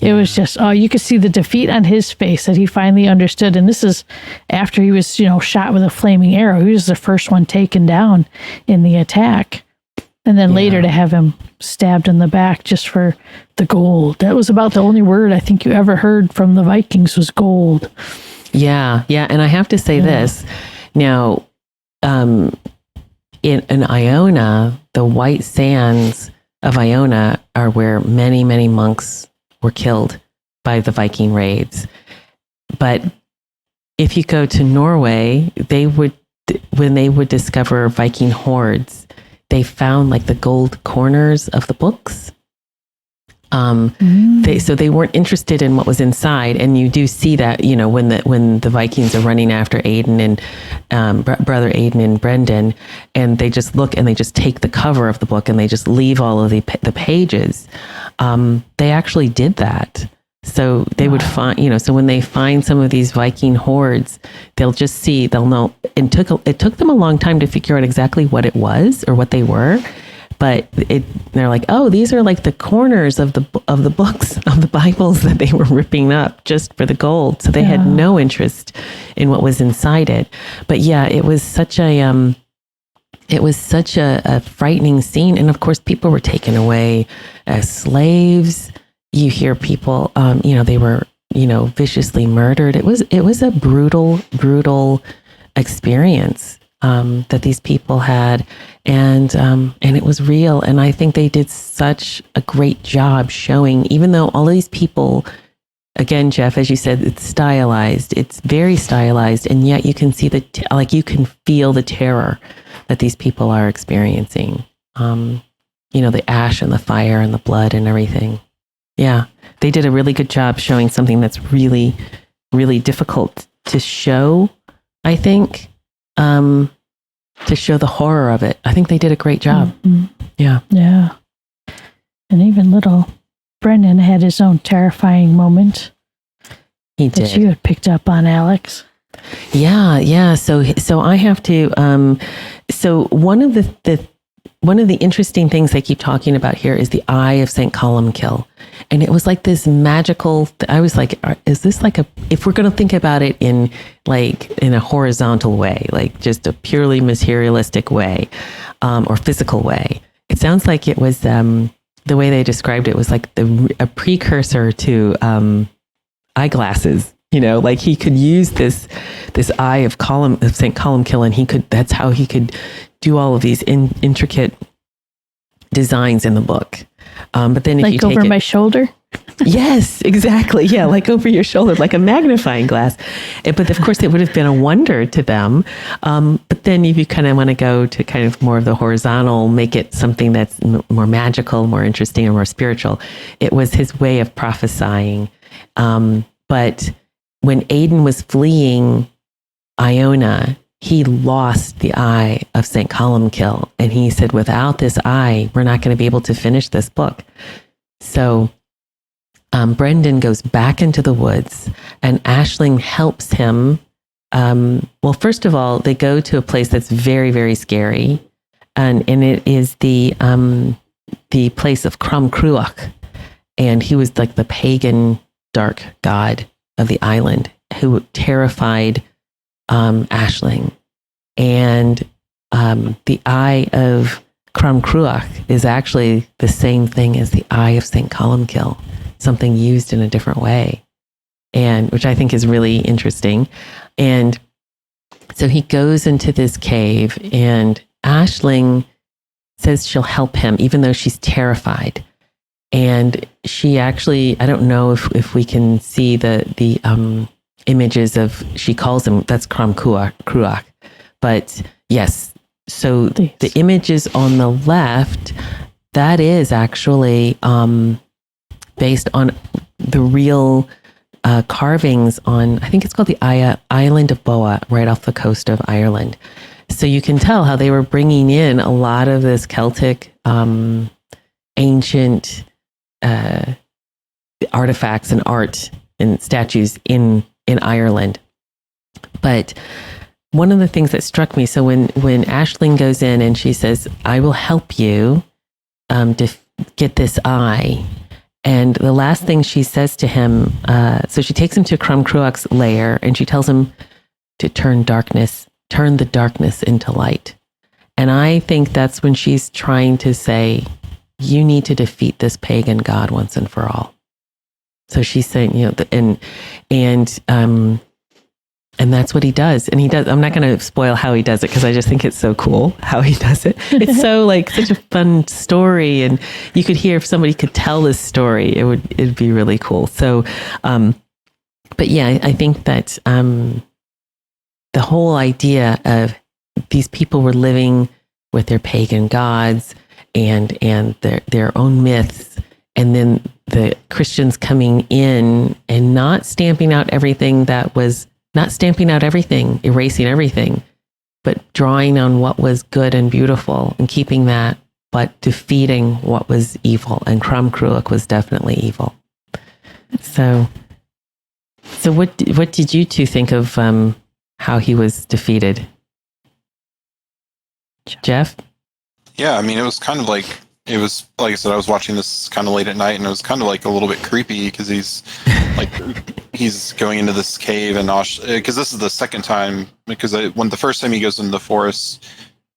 It was just, you could see the defeat on his face that he finally understood. And this is after he was, shot with a flaming arrow. He was the first one taken down in the attack. And then later to have him stabbed in the back just for the gold. That was about the only word I think you ever heard from the Vikings was gold. Yeah. And I have to say this. Now, in Iona, the White Sands of Iona are where many, many monks were killed by the Viking raids. But if you go to Norway, when they would discover Viking hordes, they found like the gold corners of the books. So they weren't interested in what was inside, and you do see that when the Vikings are running after Aiden and brother Aiden and Brendan, and they just look and they just take the cover of the book and they just leave all of the pages. They actually did that. So they would find, so when they find some of these Viking hordes, they'll know. It took them a long time to figure out exactly what it was or what they were. But they're like, oh, these are like the corners of the books of the Bibles that they were ripping up just for the gold. So they had no interest in what was inside it. But yeah, it was such a frightening scene. And of course, people were taken away as slaves. You hear people, they were, viciously murdered. It was a brutal experience that these people had. And it was real. And I think they did such a great job showing, even though all of these people, again, Jeff, as you said, it's stylized. It's very stylized. And yet you can see you can feel the terror that these people are experiencing. The ash and the fire and the blood and everything. Yeah. They did a really good job showing something that's really, really difficult to show, I think. To show the horror of it. I think they did a great job. Mm-hmm. Yeah. Yeah. And even little Brendan had his own terrifying moment. He did. That you had picked up on, Alix. Yeah. So I have to, so one of the interesting things they keep talking about here is the Eye of St. Columkill. And it was like this magical, I was like, is this like if we're going to think about it in a horizontal way, like just a purely materialistic way, or physical way, it sounds like it was, the way they described it was like a precursor to eyeglasses. Like he could use this eye of St. Columkill, and that's how he could do all of these intricate designs in the book. But then if you take over my shoulder? Yes, exactly. Yeah, like over your shoulder, like a magnifying glass. But of course, it would have been a wonder to them. But then if you kind of want to go to kind of more of the horizontal, make it something that's more magical, more interesting, or more spiritual, it was his way of prophesying. But when Aiden was fleeing Iona, he lost the Eye of St. Columkill. And he said, without this eye, we're not going to be able to finish this book. So Brendan goes back into the woods, and Aisling helps him. Well, first of all, they go to a place that's very, very scary. And it is the place of Crom Cruach. And he was like the pagan dark god of the island who terrified Aisling. And the Eye of Crom Cruach is actually the same thing as the Eye of St. Columkill, something used in a different way, and which I think is really interesting. And so he goes into this cave, and Aisling says she'll help him, even though she's terrified. And she actually, I don't know if we can see the images of, she calls him, that's Crom Cruach. But yes, so the images on the left, that is actually based on the real carvings on, I think it's called the Island of Boa, right off the coast of Ireland. So you can tell how they were bringing in a lot of this Celtic ancient artifacts and art and statues in Ireland. But one of the things that struck me, so when Aisling goes in and she says, I will help you to get this eye. And the last thing she says to him, so she takes him to Crom Cruach's lair and she tells him to turn the darkness into light. And I think that's when she's trying to say, you need to defeat this pagan god once and for all. So she's saying, and that's what he does. And he does, I'm not going to spoil how he does it because I just think it's so cool how he does it. It's so like such a fun story. And you could hear if somebody could tell this story, it'd be really cool. So, but yeah, I think that the whole idea of these people were living with their pagan gods and their own myths, and then the Christians coming in and not stamping out everything, erasing everything, but drawing on what was good and beautiful and keeping that, but defeating what was evil. And Crom Cruach was definitely evil. So what did you two think of how he was defeated? Jeff? Yeah, I mean, it was like I said, I was watching this kind of late at night, and it was kind of like a little bit creepy because he's going into this cave, and because this is the second time, when the first time he goes into the forest,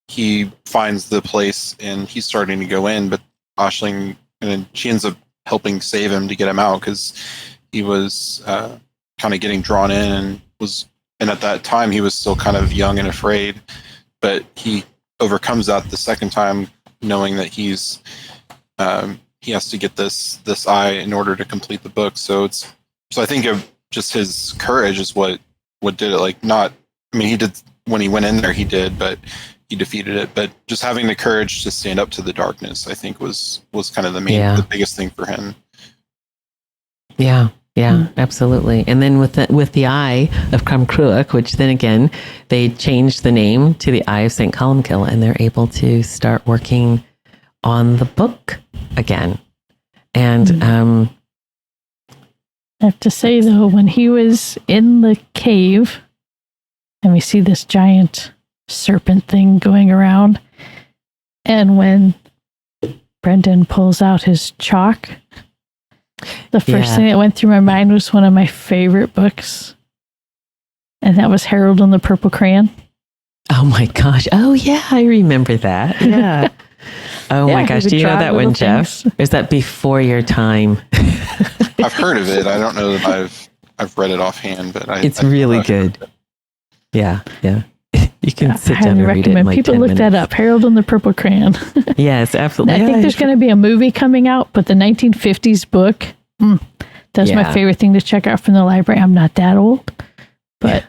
he finds the place and he's starting to go in, but Aisling, and then she ends up helping save him to get him out because he was kind of getting drawn in and at that time he was still kind of young and afraid, but he overcomes that the second time, knowing that he has to get this eye in order to complete the book. So I think of just his courage is what did it. He did when he went in there, he did, but he defeated it. But just having the courage to stand up to the darkness, I think was kind of the biggest thing for him. Yeah. Yeah, absolutely. And then with the Eye of Crom Cruach, which then again, they changed the name to the Eye of St. Columcille, and they're able to start working on the book again. And I have to say, though, when he was in the cave and we see this giant serpent thing going around, and when Brendan pulls out his chalk, the first thing that went through my mind was one of my favorite books, and that was Harold and the Purple Crayon. Oh my gosh. Oh yeah, I remember that. Yeah. Oh my gosh. Do you know that one, Jeff? Or is that before your time? I've heard of it. I don't know that I've read it offhand, but it's really good. Yeah. You can sit down and read it in like people 10 look minutes. That up. Harold and the Purple Crayon. Yes, absolutely. I think there's going to be a movie coming out, but the 1950s book, that's my favorite thing to check out from the library. I'm not that old, but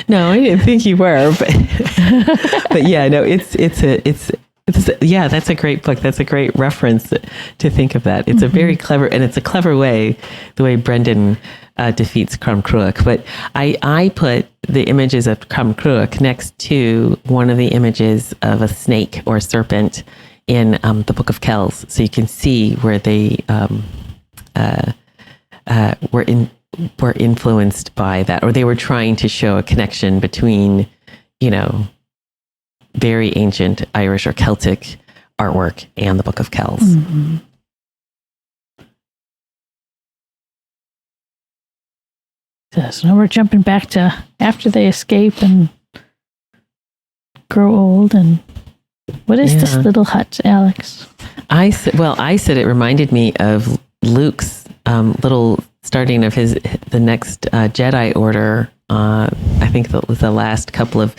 no, I didn't think you were, but yeah, no, it's that's a great book. That's a great reference to think of that. It's a very clever, and it's a clever way, the way Brendan defeats Crom Cruach. But I put the images of Crom Cruach next to one of the images of a snake or a serpent in the Book of Kells, so you can see where they were influenced by that, or they were trying to show a connection between, very ancient Irish or Celtic artwork and the Book of Kells. Mm-hmm. So now we're jumping back to after they escape and grow old. And what is this little hut, Alix? I said it reminded me of Luke's little starting of the next Jedi Order. I think that was the last couple of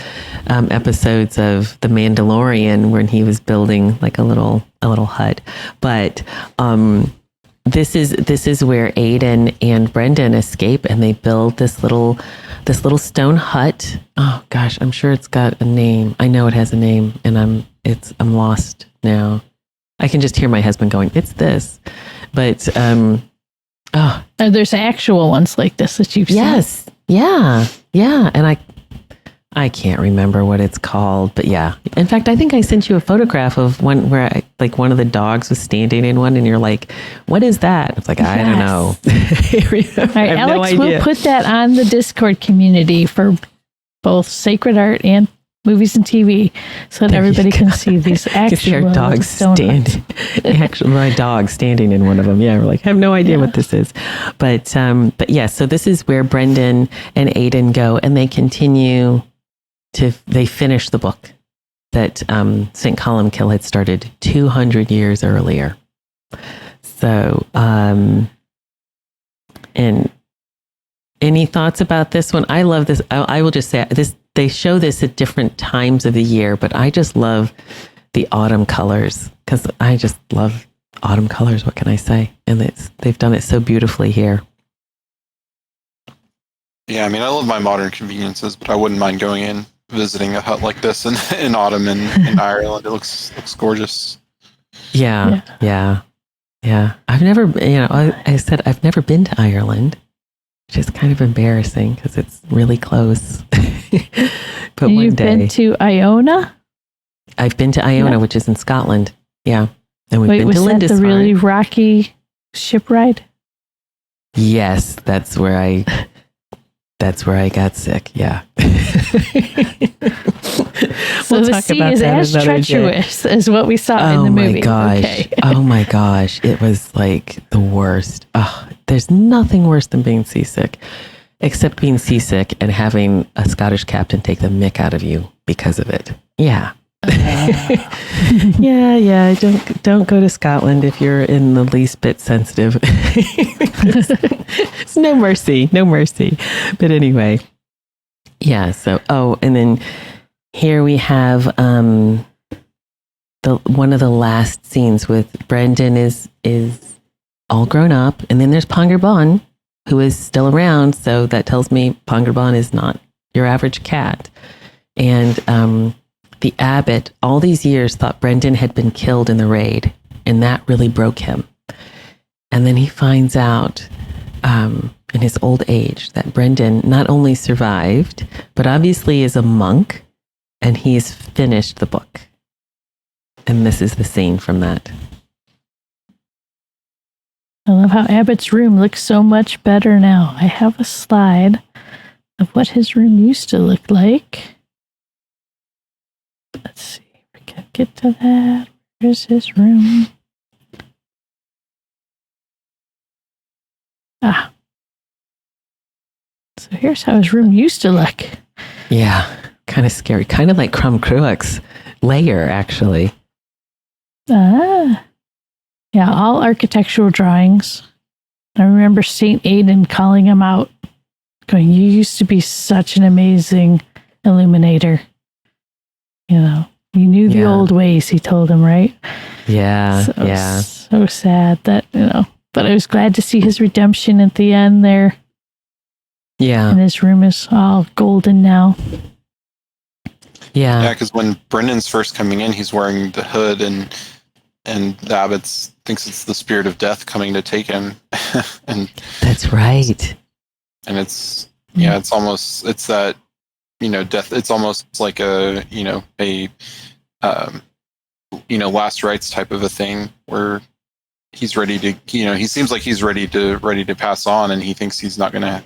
episodes of The Mandalorian when he was building like a little hut. But this is where Aidan and Brendan escape, and they build this little stone hut. Oh gosh, I'm sure it's got a name. I know it has a name, and I'm lost now. I can just hear my husband going, "It's this," but there's actual ones like this that you've seen. Yeah, and I can't remember what it's called, but yeah. In fact, I think I sent you a photograph of one where one of the dogs was standing in one, and you're like, "What is that?" It's like, I don't know. All right, Alix, we'll put that on the Discord community for both Sacred Art and movies and TV, so that There you everybody go. can see these You see actual our dogs donuts. standing. Actually, my dog standing in one of them. Yeah, we're like, I have no idea what this is, but yeah. So this is where Brendan and Aidan go, and they continue they finish the book that St. Columkill had started 200 years earlier. So, and any thoughts about this one? I love this. I will just say this. They show this at different times of the year, but I just love the autumn colors because I just love autumn colors. What can I say? And they've done it so beautifully here. Yeah, I mean, I love my modern conveniences, but I wouldn't mind going in visiting a hut like this in autumn in Ireland. It looks gorgeous. Yeah. I've never, I said I've never been to Ireland, which is kind of embarrassing because it's really close. But And one you've day been to Iona? I've been to Iona, Yeah. which is in Scotland. Yeah, and we've Wait, been was to that the Lindisfarne. really rocky ship ride? Yes, that's where I got sick. Yeah. So the sea is as treacherous as what we saw in the movie. Oh my gosh. Okay. Oh my gosh. It was like the worst. Oh, there's nothing worse than being seasick, except being seasick and having a Scottish captain take the mick out of you because of it. Yeah. Yeah. Don't go to Scotland if you're in the least bit sensitive. It's no mercy. But anyway, yeah. So, and then here we have one of the last scenes with Brendan is all grown up, and then there's Pongerban, who is still around. So that tells me Pongerban is not your average cat, and the abbot, all these years, thought Brendan had been killed in the raid, and that really broke him. And then he finds out in his old age that Brendan not only survived, but obviously is a monk, and he's finished the book. And this is the scene from that. I love how Abbott's room looks so much better now. I have a slide of what his room used to look like. Let's see if we can get to that. Where's his room? So here's how his room used to look. Yeah, kind of scary. Kind of like Crum Cruick's lair, actually. Yeah, all architectural drawings. I remember St. Aidan calling him out, going, "You used to be such an amazing illuminator. You knew the old ways," he told him, right? Yeah, So sad that, but I was glad to see his redemption at the end there. Yeah. And his room is all golden now. Yeah, because when Brendan's first coming in, he's wearing the hood, and the abbot thinks it's the spirit of death coming to take him. And that's right. And it's that, death. It's almost like a last rites type of a thing where he's ready to, he seems like he's ready to pass on, and he thinks he's not going to,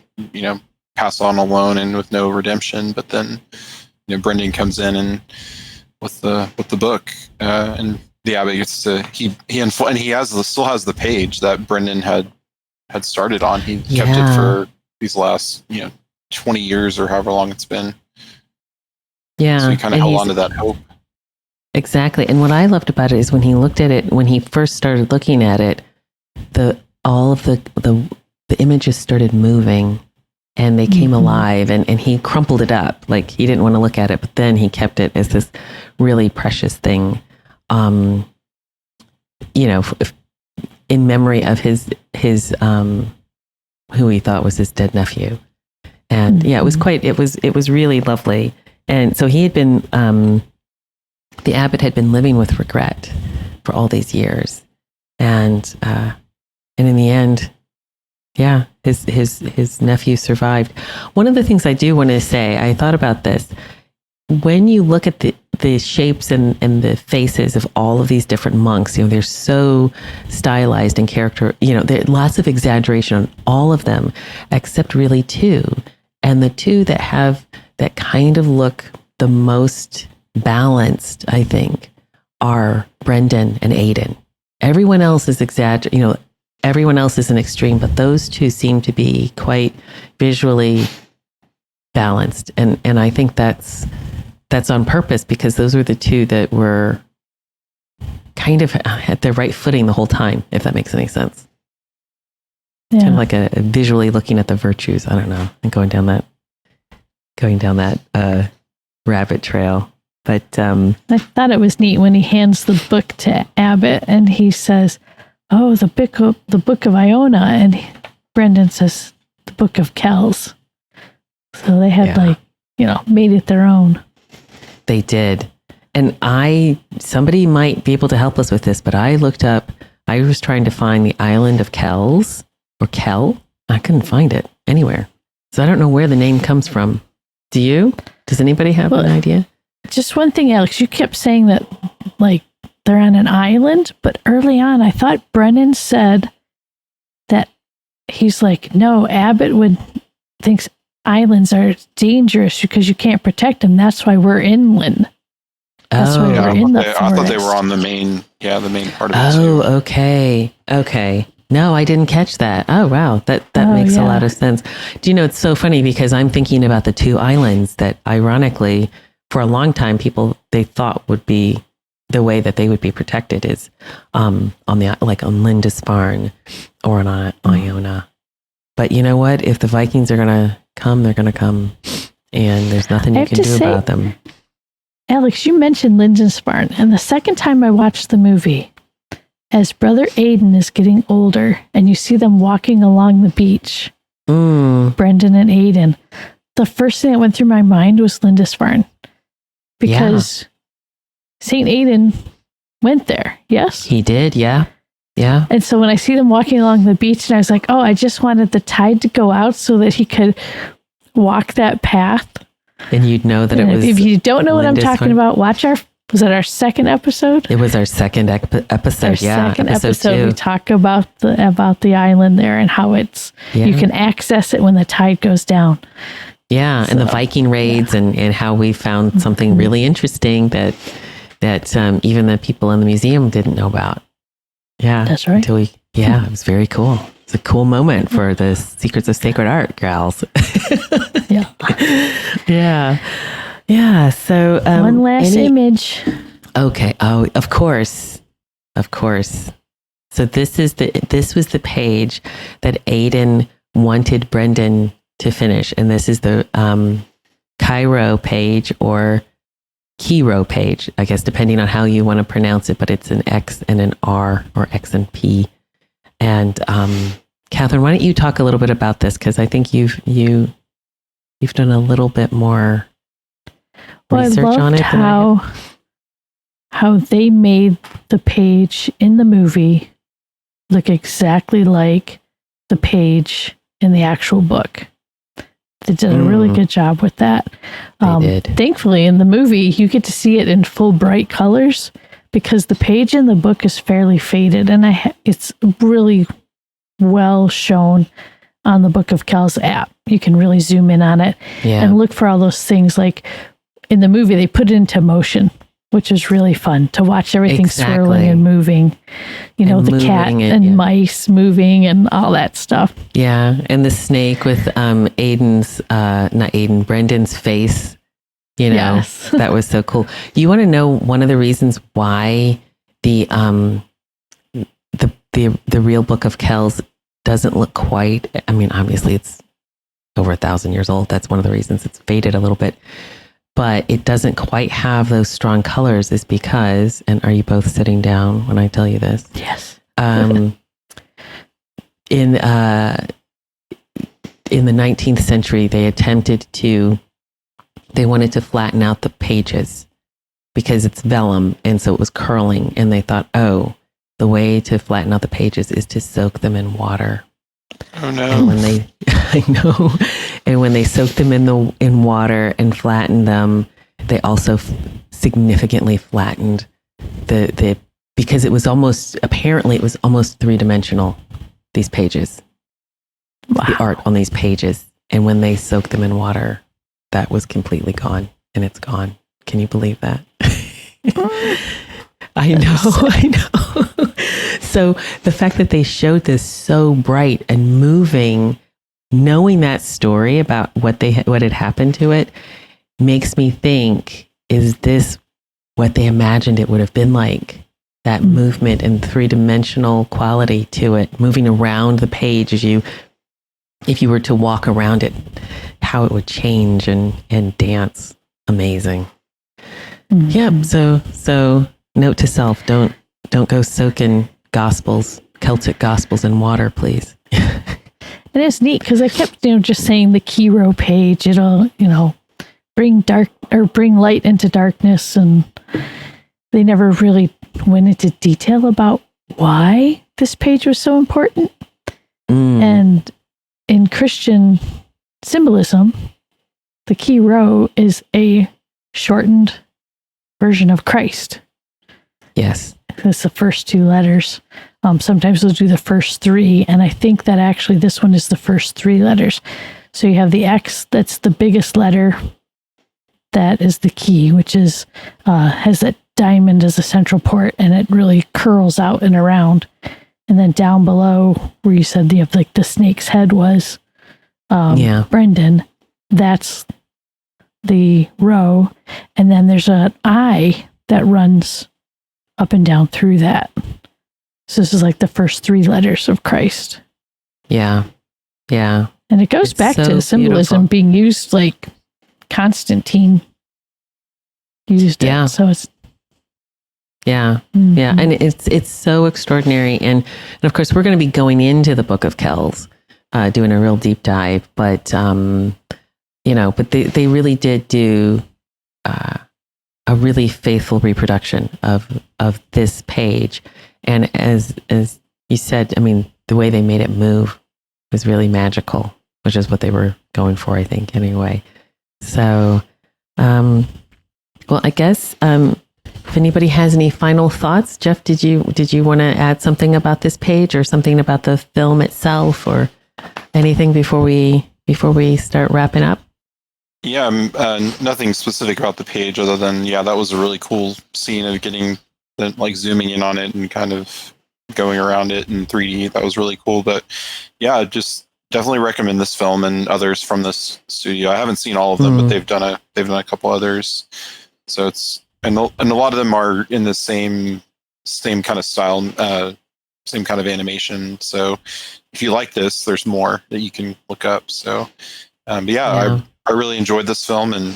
pass on alone and with no redemption. But then, Brendan comes in and with the book, and the abbot gets to he still has the page that Brendan had started on. He kept it for these last 20 years or however long it's been. Yeah, so he kind of held on to that hope. Exactly. And what I loved about it is when he looked at it, when he first started looking at it, all of the images started moving, and they came alive, and he crumpled it up. Like, he didn't want to look at it, but then he kept it as this really precious thing, in memory of his who he thought was his dead nephew. And it was really lovely. And so he had been, the abbot had been living with regret for all these years. And in the end, his nephew survived. One of the things I do want to say, I thought about this. When you look at the shapes and the faces of all of these different monks, they're so stylized in character, there are lots of exaggeration on all of them, except really two. And the two that have that kind of look the most balanced, I think, are Brendan and Aidan. Everyone else is everyone else is an extreme, but those two seem to be quite visually balanced. And I think that's on purpose, because those were the two that were kind of at their right footing the whole time, if that makes any sense. Yeah. Kind of like a visually looking at the virtues. I don't know, and going down that rabbit trail. But I thought it was neat when he hands the book to Abbott and he says, "Oh, the book of Iona," and Brendan says, "The Book of Kells." So they had made it their own. They did. And somebody might be able to help us with this, but I was trying to find the island of Kells or Kell. I couldn't find it anywhere. So I don't know where the name comes from. Do you? Does anybody have an idea? Just one thing, Alex, you kept saying that they're on an island, but early on I thought Brennan said that he's like, no, Abbott thinks islands are dangerous because you can't protect them. That's why we're inland. That's why we're in the forest. I thought they were on the main part of it. Oh, okay. Okay. No, I didn't catch that. Oh, wow. That makes a lot of sense. Do you know, it's so funny because I'm thinking about the two islands that ironically, for a long time, they thought would be the way that they would be protected is on Lindisfarne or on Iona. But you know what? If the Vikings are going to come, they're going to come. And there's nothing you can do about them. Alex, you mentioned Lindisfarne. And the second time I watched the movie, as Brother Aidan is getting older and you see them walking along the beach, Brendan and Aidan, the first thing that went through my mind was Lindisfarne. Because St. Aidan went there, yes? He did, yeah. Yeah. And so when I see them walking along the beach, and I was like, oh, I just wanted the tide to go out so that he could walk that path. And you'd know that it was. If you don't know what I'm talking about, watch was it our second episode? It was our second episode. Our second episode, we talk about the island there and how you can access it when the tide goes down. Yeah, and the Viking raids and how we found something really interesting that even the people in the museum didn't know about. Yeah, that's right. It was very cool. It's a cool moment for the Secrets of Sacred Art, gals. Yeah. Yeah. So one last image. Okay. Oh, of course. So this was the page that Aidan wanted Brendan to finish, and this is the Cairo page or Kiro page, I guess, depending on how you want to pronounce it. But it's an X and an R or X and P. And Kathryn, why don't you talk a little bit about this? Because I think you've done a little bit more research on it. How they made the page in the movie look exactly like the page in the actual book. They did a really good job with that. They did. Thankfully, in the movie, you get to see it in full bright colors because the page in the book is fairly faded, and it's really well shown on the Book of Kells app. You can really zoom in on it and look for all those things. Like in the movie, they put it into motion, which is really fun to watch everything swirling and moving. The cat and mice moving and all that stuff. Yeah, and the snake with Brendan's face. Yes. That was so cool. You want to know one of the reasons why the real Book of Kells doesn't look quite, I mean, obviously it's over 1,000 years old. That's one of the reasons it's faded a little bit, but it doesn't quite have those strong colors is because, and are you both sitting down when I tell you this? Yes. In the 19th century, they wanted to flatten out the pages because it's vellum. And so it was curling. And they thought, the way to flatten out the pages is to soak them in water. Oh no. And when they soaked them in water and flattened them, they also significantly flattened because it was almost three-dimensional, these pages. Wow. The art on these pages. And when they soaked them in water, that was completely gone. and it's gone. Can you believe that? I know. So the fact that they showed this so bright and moving, knowing that story about what had happened to it, makes me think, is this what they imagined it would have been like? That movement and three-dimensional quality to it, moving around the page if you were to walk around it, how it would change and dance. Amazing. Mm-hmm. Yep. So note to self, don't go soaking Celtic gospels in water, please. And it's neat because I kept, just saying the key row page, it'll, bring light into darkness, and they never really went into detail about why this page was so important. And in Christian symbolism, the key row is a shortened version of Christ. Yes. It's the first two letters. Sometimes they'll do the first three, and I think that actually this one is the first three letters. So you have the X, that's the biggest letter. That is the key, which is has that diamond as a central port, and it really curls out and around. And then down below, where you said the snake's head was, Brendan, that's the row. And then there's an I that runs up and down through that. So this is like the first three letters of Christ. Yeah. Yeah. And it goes back to symbolism being used, like Constantine used it. So it's yeah. And it's so extraordinary. And of course we're going to be going into the Book of Kells, doing a real deep dive, but but they really did do a really faithful reproduction of this page. And as you said, I mean, the way they made it move was really magical, which is what they were going for, I think, anyway. So, well, I guess if anybody has any final thoughts, Jeff, did you want to add something about this page or something about the film itself or anything before we start wrapping up? Yeah, nothing specific about the page other than, that was a really cool scene of getting zooming in on it and kind of going around it in 3D. That was really cool. But just definitely recommend this film and others from this studio. I haven't seen all of them, but they've done a couple others. So it's and a lot of them are in the same kind of style, same kind of animation. So if you like this, there's more that you can look up. So, I really enjoyed this film, and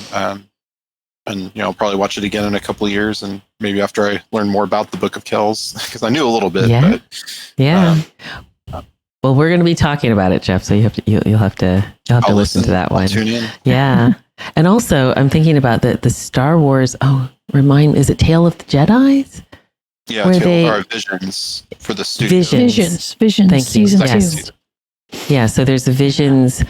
I'll probably watch it again in a couple of years, and maybe after I learn more about the Book of Kells, because I knew a little bit. Well, we're going to be talking about it, Jeff. So you'll have to listen to that one. Tune in. Yeah, and also I'm thinking about the Star Wars. Is it Tale of the Jedis? Yeah, Visions for the studio. Visions. Thank you. Season 2. Yeah, so there's a Visions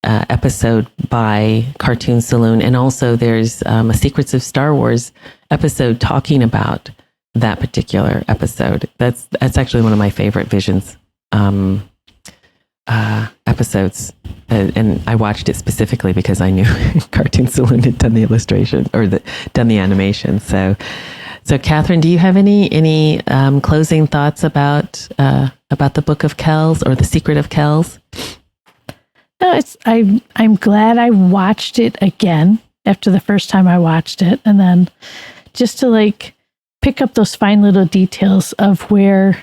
episode by Cartoon Saloon, and also there's a Secrets of Star Wars episode talking about that particular episode. That's actually one of my favorite Visions episodes, and I watched it specifically because I knew Cartoon Saloon had done the illustration or done the animation. So Kathryn, do you have any closing thoughts about the Book of Kells or the Secret of Kells? No, I'm glad I watched it again after the first time I watched it, and then just to pick up those fine little details of where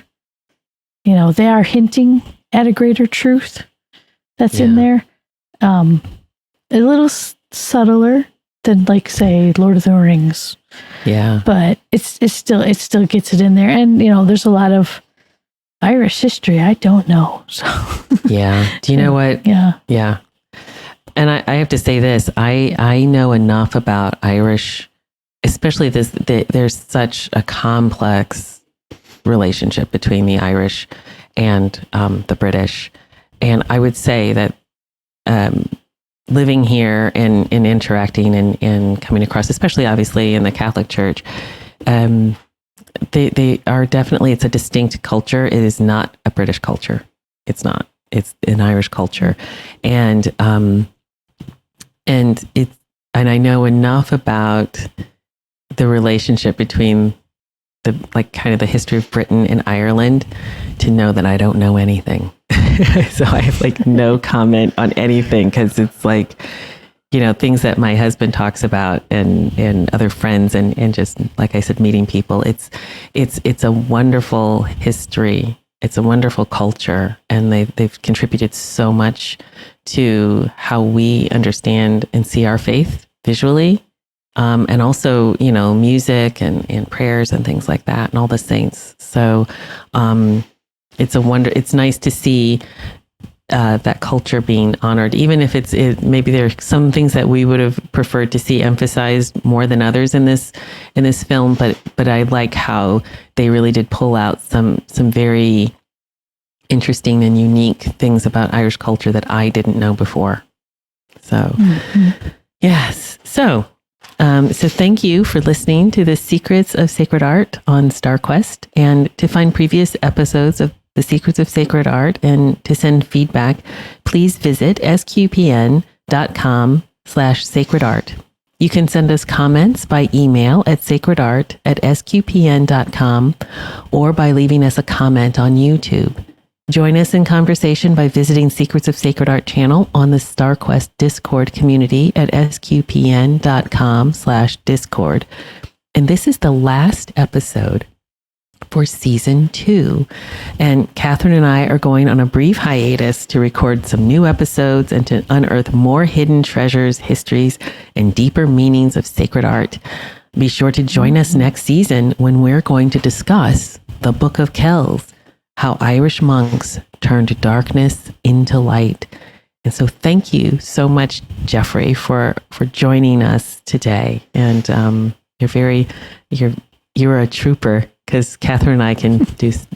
they are hinting at a greater truth that's in there, a little subtler than say Lord of the Rings. Yeah, but it still gets it in there, and there's a lot of Irish history I don't know. So yeah, do you know what? Yeah. And I have to say this: I know enough about Irish, especially there's such a complex relationship between the Irish and the British, and I would say that living here and interacting and coming across, especially obviously in the Catholic Church, they are definitely, it's a distinct culture. It is not a British culture. It's not. It's an Irish culture, and and I know enough about the relationship between the kind of the history of Britain and Ireland to know that I don't know anything. So I have no comment on anything, because it's things that my husband talks about and other friends and just, like I said, meeting people. It's a wonderful history. It's a wonderful culture, and they've contributed so much to how we understand and see our faith visually. And also, music and prayers and things like that, and all the saints. So it's nice to see that culture being honored, even if maybe there are some things that we would have preferred to see emphasized more than others in this film. But I like how they really did pull out some very interesting and unique things about Irish culture that I didn't know before. So, yes. So thank you for listening to the Secrets of Sacred Art on StarQuest. And to find previous episodes of the Secrets of Sacred Art and to send feedback, please visit sqpn.com/sacredart. You can send us comments by email at sacredart@sqpn.com or by leaving us a comment on YouTube. Join us in conversation by visiting Secrets of Sacred Art channel on the StarQuest Discord community at sqpn.com/discord. And this is the last episode for season 2. And Kathryn and I are going on a brief hiatus to record some new episodes and to unearth more hidden treasures, histories, and deeper meanings of sacred art. Be sure to join us next season when we're going to discuss the Book of Kells, how Irish monks turned darkness into light. And so thank you so much, Jeffrey, for joining us today. And you're a trooper, because Kathryn and I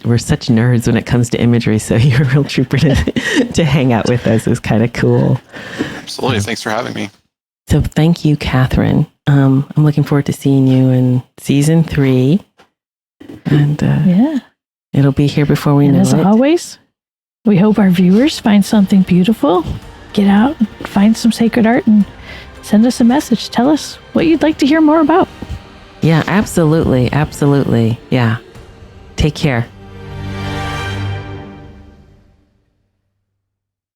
we're such nerds when it comes to imagery. So you're a real trooper to hang out with us. It was kind of cool. Absolutely. Thanks for having me. So thank you, Kathryn. I'm looking forward to seeing you in season 3. And it'll be here before we know it. As always, we hope our viewers find something beautiful. Get out, find some sacred art, and send us a message. Tell us what you'd like to hear more about. Yeah, absolutely. Absolutely. Yeah. Take care.